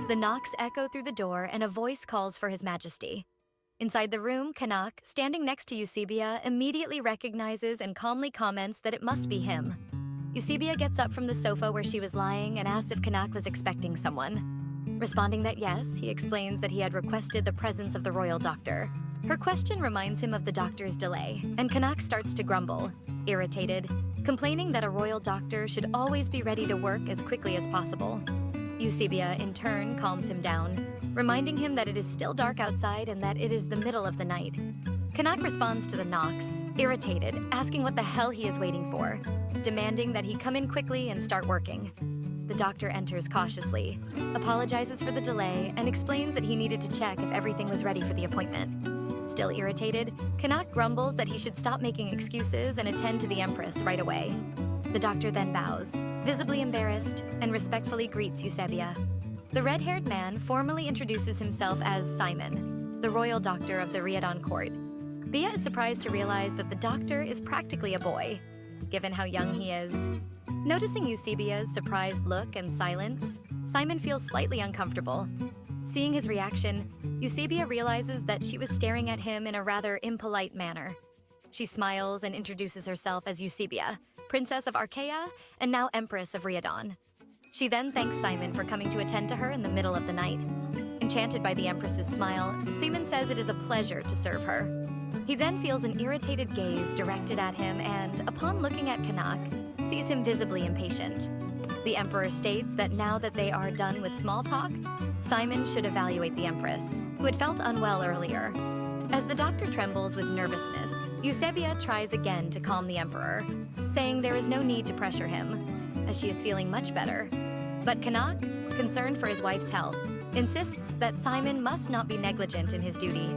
The knocks echo through the door and a voice calls for His Majesty. Inside the room, Kanak, standing next to Usabia, immediately recognizes and calmly comments that it must be him. Usabia gets up from the sofa where she was lying and asks if Kanak was expecting someone. Responding that yes, he explains that he had requested the presence of the royal doctor. Her question reminds him of the doctor's delay, and Kanak starts to grumble, irritated, complaining that a royal doctor should always be ready to work as quickly as possible. Usabia, in turn, calms him down, reminding him that it is still dark outside and that it is the middle of the night. Kanak responds to the knocks, irritated, asking what the hell he is waiting for, demanding that he come in quickly and start working. The doctor enters cautiously, apologizes for the delay, and explains that he needed to check if everything was ready for the appointment. Still irritated, Kanak grumbles that he should stop making excuses and attend to the Empress right away. The doctor then bows, visibly embarrassed, and respectfully greets Usabia. The red-haired man formally introduces himself as Simon, the royal doctor of the Riadon court. Bia is surprised to realize that the doctor is practically a boy, given how young he is. Noticing Usabia's surprised look and silence, Simon feels slightly uncomfortable. Seeing his reaction, Usabia realizes that she was staring at him in a rather impolite manner. She smiles and introduces herself as Usabia, Princess of Archa and now Empress of Riadon. She then thanks Simon for coming to attend to her in the middle of the night. Enchanted by the Empress's smile, Simon says it is a pleasure to serve her. He then feels an irritated gaze directed at him and, upon looking at Kanak, sees him visibly impatient. The Emperor states that now that they are done with small talk, Simon should evaluate the Empress, who had felt unwell earlier. As the doctor trembles with nervousness, Usabia tries again to calm the Emperor, saying there is no need to pressure him, as she is feeling much better. But Kanak, concerned for his wife's health, insists that Simon must not be negligent in his duty.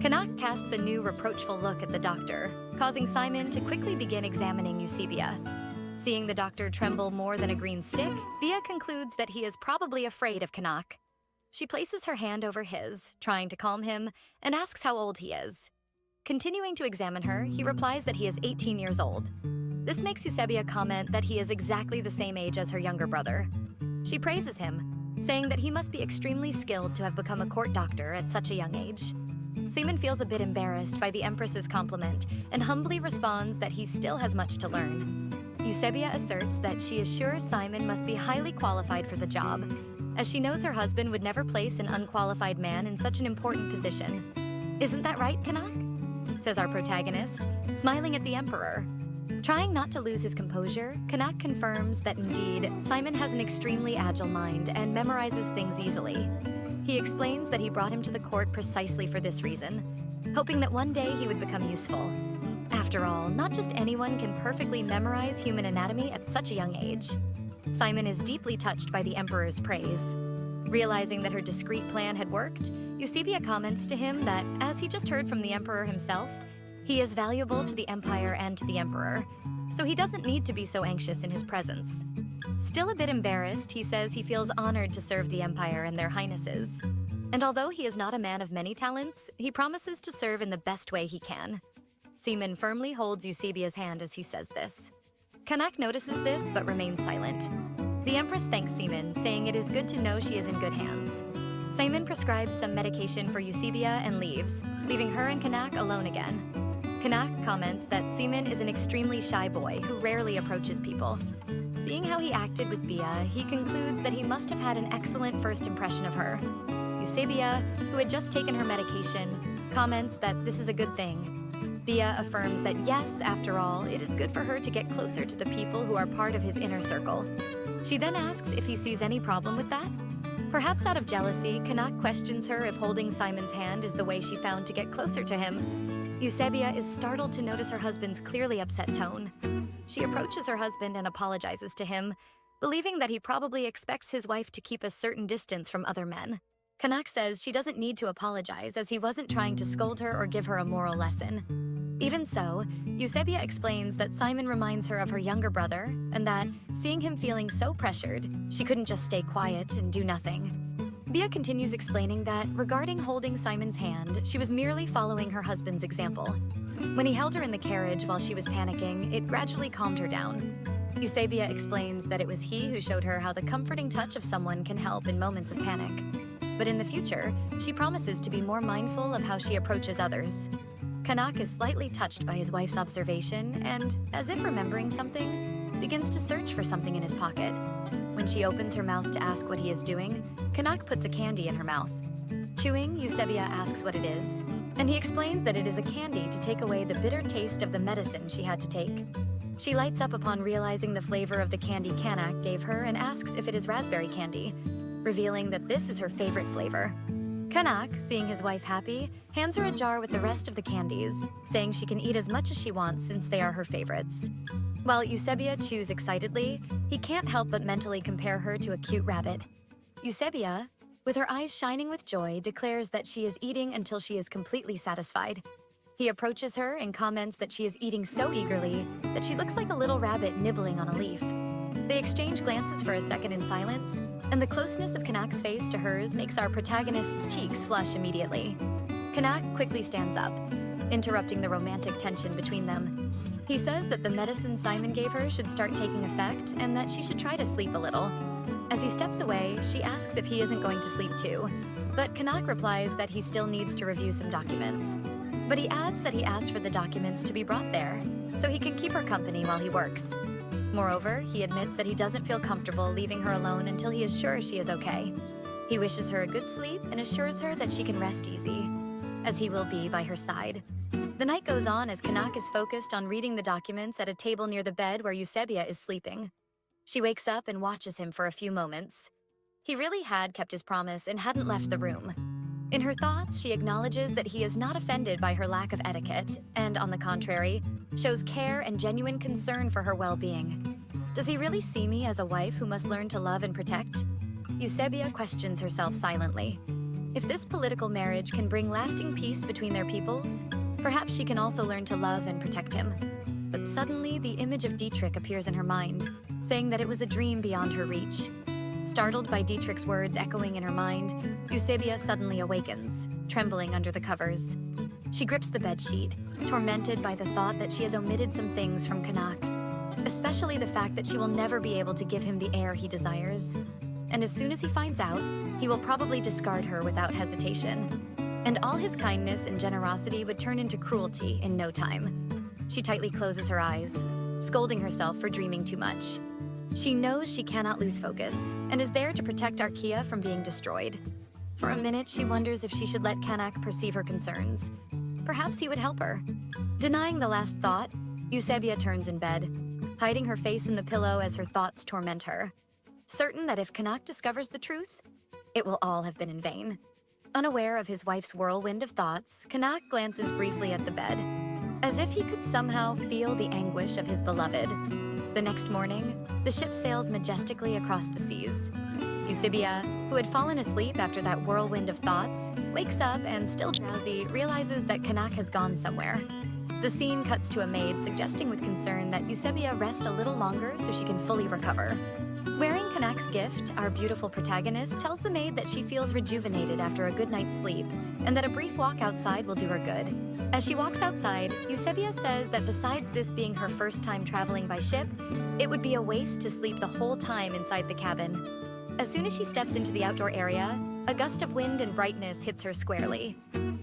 Kanak casts a new reproachful look at the doctor, causing Simon to quickly begin examining Usabia. Seeing the doctor tremble more than a green stick, Bia concludes that he is probably afraid of Kanak. She places her hand over his, trying to calm him, and asks how old he is. Continuing to examine her, he replies that he is 18 years old. This makes Usabia comment that he is exactly the same age as her younger brother. She praises him, saying that he must be extremely skilled to have become a court doctor at such a young age. Simon feels a bit embarrassed by the Empress's compliment and humbly responds that he still has much to learn. Usabia asserts that she is sure Simon must be highly qualified for the job, as she knows her husband would never place an unqualified man in such an important position. "Isn't that right, Kanak?" says our protagonist, smiling at the Emperor. Trying not to lose his composure, Kanak confirms that indeed, Simon has an extremely agile mind and memorizes things easily. He explains that he brought him to the court precisely for this reason, hoping that one day he would become useful. After all, not just anyone can perfectly memorize human anatomy at such a young age. Simon is deeply touched by the Emperor's praise. Realizing that her discreet plan had worked, Usabia comments to him that, as he just heard from the Emperor himself, he is valuable to the Empire and to the Emperor, so he doesn't need to be so anxious in his presence. Still a bit embarrassed, he says he feels honored to serve the Empire and their highnesses. And although he is not a man of many talents, he promises to serve in the best way he can. Simon firmly holds Usabia's hand as he says this. Kanak notices this but remains silent. The Empress thanks Simon, saying it is good to know she is in good hands. Simon prescribes some medication for Usabia and leaves, leaving her and Kanak alone again. Kanak comments that Simon is an extremely shy boy who rarely approaches people. Seeing how he acted with Bia, he concludes that he must have had an excellent first impression of her. Usabia, who had just taken her medication, comments that this is a good thing. Bia affirms that yes, after all, it is good for her to get closer to the people who are part of his inner circle. She then asks if he sees any problem with that. Perhaps out of jealousy, Kanak questions her if holding Simon's hand is the way she found to get closer to him. Usabia is startled to notice her husband's clearly upset tone. She approaches her husband and apologizes to him, believing that he probably expects his wife to keep a certain distance from other men. Kanak says she doesn't need to apologize as he wasn't trying to scold her or give her a moral lesson. Even so, Usabia explains that Simon reminds her of her younger brother and that, seeing him feeling so pressured, she couldn't just stay quiet and do nothing. Bia continues explaining that, regarding holding Simon's hand, she was merely following her husband's example. When he held her in the carriage while she was panicking, it gradually calmed her down. Usabia explains that it was he who showed her how the comforting touch of someone can help in moments of panic. But in the future, she promises to be more mindful of how she approaches others. Kanak is slightly touched by his wife's observation and, as if remembering something, begins to search for something in his pocket. When she opens her mouth to ask what he is doing, Kanak puts a candy in her mouth. Chewing, Usabia asks what it is, and he explains that it is a candy to take away the bitter taste of the medicine she had to take. She lights up upon realizing the flavor of the candy Kanak gave her and asks if it is raspberry candy, revealing that this is her favorite flavor. Kanak, seeing his wife happy, hands her a jar with the rest of the candies, saying she can eat as much as she wants since they are her favorites. While Usabia chews excitedly, he can't help but mentally compare her to a cute rabbit. Usabia, with her eyes shining with joy, declares that she is eating until she is completely satisfied. He approaches her and comments that she is eating so eagerly that she looks like a little rabbit nibbling on a leaf. They exchange glances for a second in silence, and the closeness of Kanak's face to hers makes our protagonist's cheeks flush immediately. Kanak quickly stands up, interrupting the romantic tension between them. He says that the medicine Simon gave her should start taking effect and that she should try to sleep a little. As he steps away, she asks if he isn't going to sleep too, but Kanak replies that he still needs to review some documents. But he adds that he asked for the documents to be brought there, so he can keep her company while he works. Moreover, he admits that he doesn't feel comfortable leaving her alone until he is sure she is okay. He wishes her a good sleep and assures her that she can rest easy, as he will be by her side. The night goes on as Kanak is focused on reading the documents at a table near the bed where Usabia is sleeping. She wakes up and watches him for a few moments. He really had kept his promise and hadn't left the room. In her thoughts, she acknowledges that he is not offended by her lack of etiquette, and on the contrary, shows care and genuine concern for her well-being. Does he really see me as a wife who must learn to love and protect? Usabia questions herself silently. If this political marriage can bring lasting peace between their peoples, perhaps she can also learn to love and protect him. But suddenly, the image of Dietrich appears in her mind, saying that it was a dream beyond her reach. Startled by Dietrich's words echoing in her mind, Usabia suddenly awakens, trembling under the covers. She grips the bedsheet, tormented by the thought that she has omitted some things from Kanak, especially the fact that she will never be able to give him the heir he desires. And as soon as he finds out, he will probably discard her without hesitation. And all his kindness and generosity would turn into cruelty in no time. She tightly closes her eyes, scolding herself for dreaming too much. She knows she cannot lose focus, and is there to protect Archa from being destroyed. For a minute, she wonders if she should let Kanak perceive her concerns. Perhaps he would help her. Denying the last thought, Usabia turns in bed, hiding her face in the pillow as her thoughts torment her. Certain that if Kanak discovers the truth, it will all have been in vain. Unaware of his wife's whirlwind of thoughts, Kanak glances briefly at the bed, as if he could somehow feel the anguish of his beloved. The next morning, the ship sails majestically across the seas. Usabia, who had fallen asleep after that whirlwind of thoughts, wakes up and, still drowsy, realizes that Kanak has gone somewhere. The scene cuts to a maid suggesting with concern that Usabia rest a little longer so she can fully recover. Wearing Kanak's gift, our beautiful protagonist tells the maid that she feels rejuvenated after a good night's sleep, and that a brief walk outside will do her good. As she walks outside, Usabia says that besides this being her first time traveling by ship, it would be a waste to sleep the whole time inside the cabin. As soon as she steps into the outdoor area, a gust of wind and brightness hits her squarely.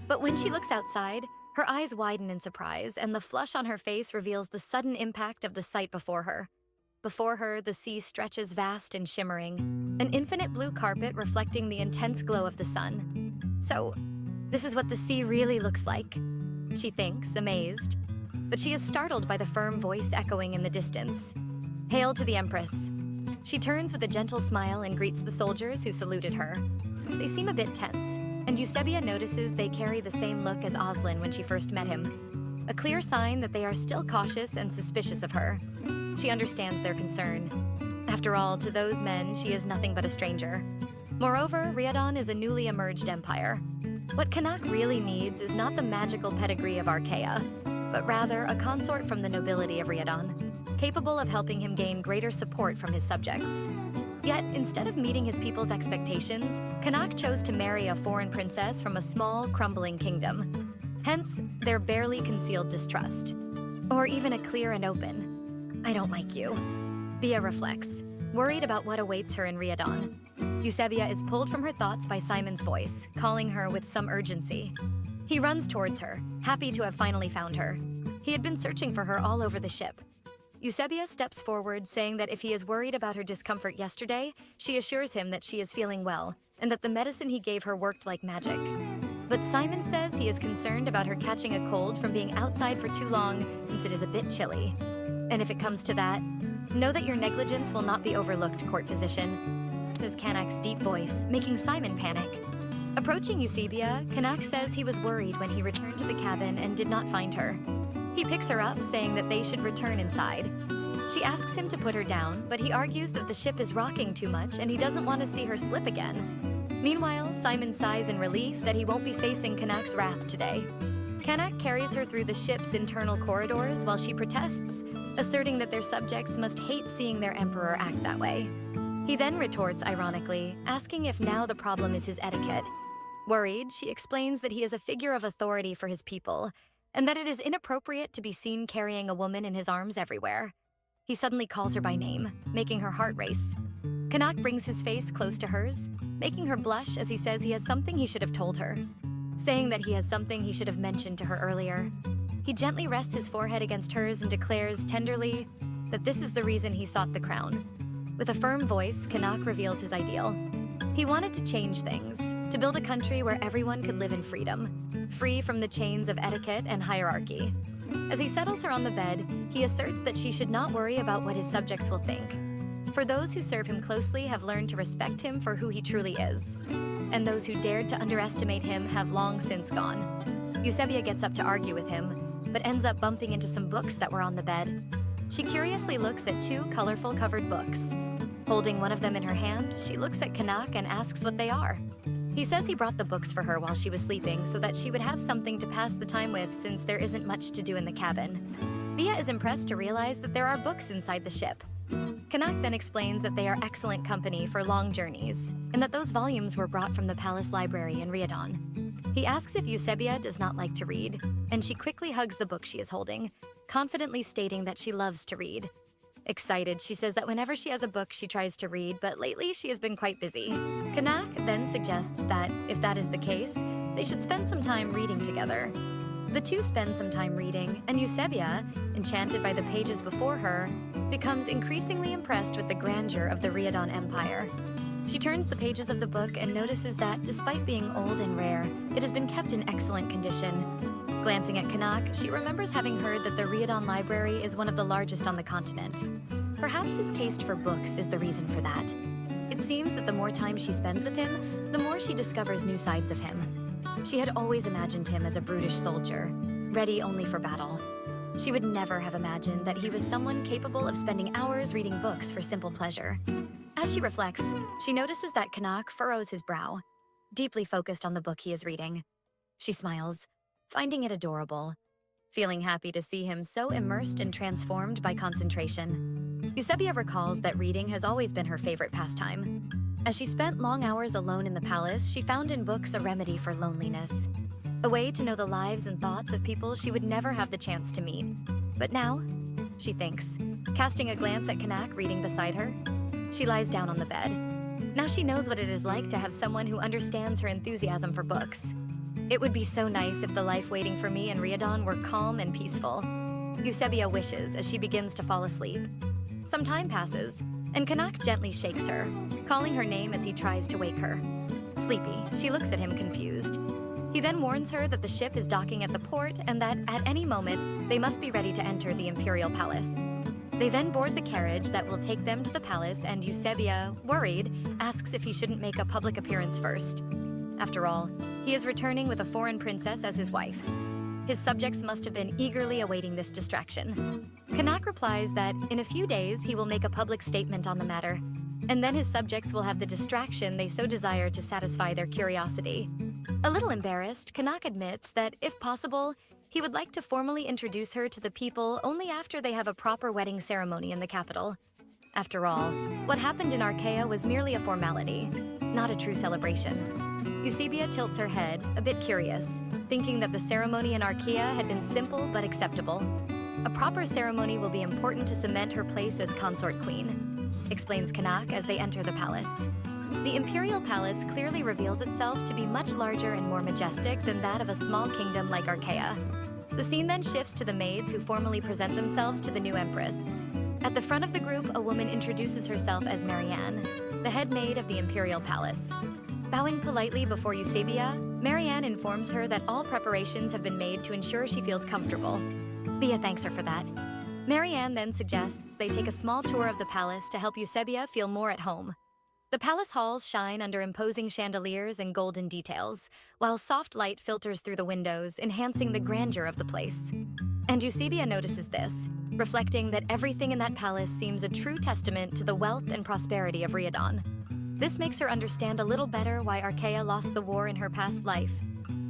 But when she looks outside, her eyes widen in surprise, and the flush on her face reveals the sudden impact of the sight before her. Before her, the sea stretches vast and shimmering, an infinite blue carpet reflecting the intense glow of the sun. So, this is what the sea really looks like, she thinks, amazed. But she is startled by the firm voice echoing in the distance. Hail to the Empress. She turns with a gentle smile and greets the soldiers who saluted her. They seem a bit tense, and Usabia notices they carry the same look as Oslin when she first met him, a clear sign that they are still cautious and suspicious of her. She understands their concern. After all, to those men, she is nothing but a stranger. Moreover, Riadon is a newly emerged empire. What Kanak really needs is not the magical pedigree of Archa, but rather a consort from the nobility of Riadon, capable of helping him gain greater support from his subjects. Yet, instead of meeting his people's expectations, Kanak chose to marry a foreign princess from a small, crumbling kingdom. Hence, their barely concealed distrust. Or even a clear and open, "I don't like you." Bia reflects, worried about what awaits her in Riadon. Usabia is pulled from her thoughts by Simon's voice, calling her with some urgency. He runs towards her, happy to have finally found her. He had been searching for her all over the ship. Usabia steps forward, saying that if he is worried about her discomfort yesterday, she assures him that she is feeling well, and that the medicine he gave her worked like magic. But Simon says he is concerned about her catching a cold from being outside for too long, since it is a bit chilly. "And if it comes to that, know that your negligence will not be overlooked, court physician," says Kanak's deep voice, making Simon panic. Approaching Usabia, Kanak says he was worried when he returned to the cabin and did not find her. He picks her up, saying that they should return inside. She asks him to put her down, but he argues that the ship is rocking too much and he doesn't want to see her slip again. Meanwhile, Simon sighs in relief that he won't be facing Kanak's wrath today. Kanak carries her through the ship's internal corridors while she protests, asserting that their subjects must hate seeing their emperor act that way. He then retorts ironically, asking if now the problem is his etiquette. Worried, she explains that he is a figure of authority for his people, and that it is inappropriate to be seen carrying a woman in his arms everywhere. He suddenly calls her by name, making her heart race. Kanak brings his face close to hers, making her blush as he says he has something he should have told her, saying that he has something he should have mentioned to her earlier. He gently rests his forehead against hers and declares tenderly that this is the reason he sought the crown. With a firm voice, Kanak reveals his ideal. He wanted to change things, to build a country where everyone could live in freedom, free from the chains of etiquette and hierarchy. As he settles her on the bed, he asserts that she should not worry about what his subjects will think. For those who serve him closely have learned to respect him for who he truly is, and those who dared to underestimate him have long since gone. Usabia gets up to argue with him, but ends up bumping into some books that were on the bed. She curiously looks at two colorful covered books. Holding one of them in her hand, she looks at Kanak and asks what they are. He says he brought the books for her while she was sleeping so that she would have something to pass the time with since there isn't much to do in the cabin. Bia is impressed to realize that there are books inside the ship. Kanak then explains that they are excellent company for long journeys, and that those volumes were brought from the palace library in Riadon. He asks if Usabia does not like to read, and she quickly hugs the book she is holding, confidently stating that she loves to read. Excited, she says that whenever she has a book she tries to read, but lately she has been quite busy. Kanak then suggests that, if that is the case, they should spend some time reading together. The two spend some time reading, and Usabia, enchanted by the pages before her, becomes increasingly impressed with the grandeur of the Riadon Empire. She turns the pages of the book and notices that, despite being old and rare, it has been kept in excellent condition. Glancing at Kanak, she remembers having heard that the Riadon Library is one of the largest on the continent. Perhaps his taste for books is the reason for that. It seems that the more time she spends with him, the more she discovers new sides of him. She had always imagined him as a brutish soldier, ready only for battle. She would never have imagined that he was someone capable of spending hours reading books for simple pleasure. As she reflects, she notices that Kanak furrows his brow, deeply focused on the book he is reading. She smiles, finding it adorable, feeling happy to see him so immersed and transformed by concentration. Usabia recalls that reading has always been her favorite pastime. As she spent long hours alone in the palace, she found in books a remedy for loneliness, a way to know the lives and thoughts of people she would never have the chance to meet. But now, she thinks, casting a glance at Kanak reading beside her, she lies down on the bed. Now she knows what it is like to have someone who understands her enthusiasm for books. It would be so nice if the life waiting for me in Riadon were calm and peaceful. Usabia wishes as she begins to fall asleep. Some time passes, and Kanak gently shakes her, calling her name as he tries to wake her. Sleepy, she looks at him confused. He then warns her that the ship is docking at the port and that at any moment they must be ready to enter the Imperial Palace. They then board the carriage that will take them to the palace, and Usabia, worried, asks if he shouldn't make a public appearance first. After all, he is returning with a foreign princess as his wife. His subjects must have been eagerly awaiting this distraction. Kanak replies that in a few days he will make a public statement on the matter, and then his subjects will have the distraction they so desire to satisfy their curiosity. A little embarrassed, Kanak admits that, if possible, he would like to formally introduce her to the people only after they have a proper wedding ceremony in the capital. After all, what happened in Archa was merely a formality, not a true celebration. Usabia tilts her head, a bit curious. thinking that the ceremony in Archa had been simple but acceptable. A proper ceremony will be important to cement her place as consort queen, explains Kanak as they enter the palace. The imperial palace clearly reveals itself to be much larger and more majestic than that of a small kingdom like Archa. The scene then shifts to the maids who formally present themselves to the new empress. At the front of the group, a woman introduces herself as Marianne, the head maid of the imperial palace. Bowing politely before Usabia, Marianne informs her that all preparations have been made to ensure she feels comfortable. Bia thanks her for that. Marianne then suggests they take a small tour of the palace to help Usabia feel more at home. The palace halls shine under imposing chandeliers and golden details, while soft light filters through the windows, enhancing the grandeur of the place. And Usabia notices this, reflecting that everything in that palace seems a true testament to the wealth and prosperity of Riadon. This makes her understand a little better why Archa lost the war in her past life.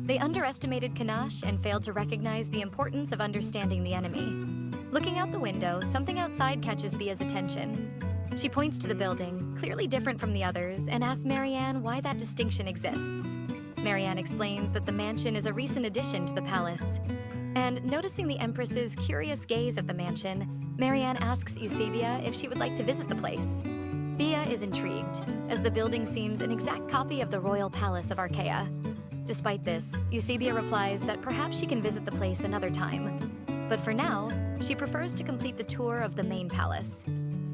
They underestimated Kanash and failed to recognize the importance of understanding the enemy. Looking out the window, something outside catches Bia's attention. She points to the building, clearly different from the others, and asks Marianne why that distinction exists. Marianne explains that the mansion is a recent addition to the palace. And noticing the Empress's curious gaze at the mansion, Marianne asks Usabia if she would like to visit the place. Bia is intrigued, as the building seems an exact copy of the royal palace of Archa. Despite this, Usabia replies that perhaps she can visit the place another time. But for now, she prefers to complete the tour of the main palace.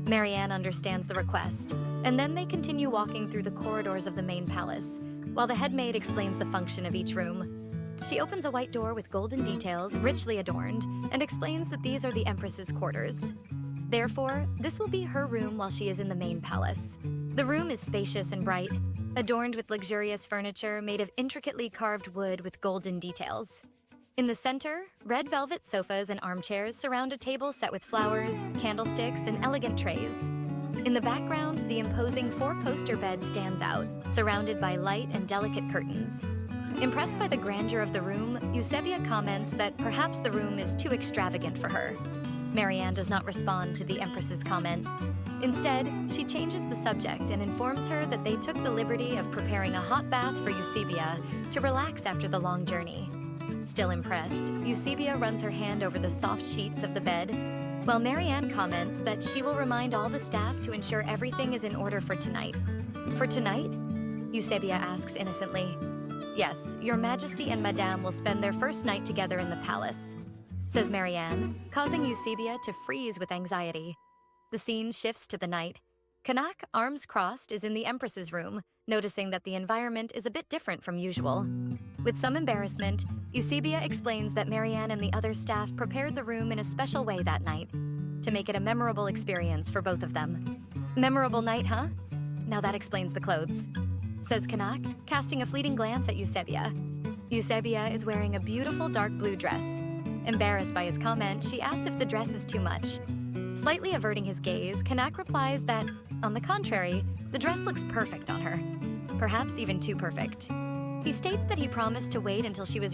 Marianne understands the request, and then they continue walking through the corridors of the main palace, while the head maid explains the function of each room. She opens a white door with golden details, richly adorned, and explains that these are the Empress's quarters. Therefore, this will be her room while she is in the main palace. The room is spacious and bright, adorned with luxurious furniture made of intricately carved wood with golden details. In the center, red velvet sofas and armchairs surround a table set with flowers, candlesticks, and elegant trays. In the background, the imposing four-poster bed stands out, surrounded by light and delicate curtains. Impressed by the grandeur of the room, Usabia comments that perhaps the room is too extravagant for her. Marianne does not respond to the Empress's comment. Instead, she changes the subject and informs her that they took the liberty of preparing a hot bath for Usabia to relax after the long journey. Still impressed, Usabia runs her hand over the soft sheets of the bed, while Marianne comments that she will remind all the staff to ensure everything is in order for tonight. For tonight? Usabia asks innocently. Yes, Your Majesty and Madame will spend their first night together in the palace, says Marianne, causing Usabia to freeze with anxiety. The scene shifts to the night. Kanak, arms crossed, is in the Empress's room, noticing that the environment is a bit different from usual. With some embarrassment, Usabia explains that Marianne and the other staff prepared the room in a special way that night, to make it a memorable experience for both of them. Memorable night, huh? Now that explains the clothes, says Kanak, casting a fleeting glance at Usabia. Usabia is wearing a beautiful dark blue dress. Embarrassed by his comment, she asks if the dress is too much. Slightly averting his gaze, Kanak replies that, on the contrary, the dress looks perfect on her. Perhaps even too perfect. He states that he promised to wait until she was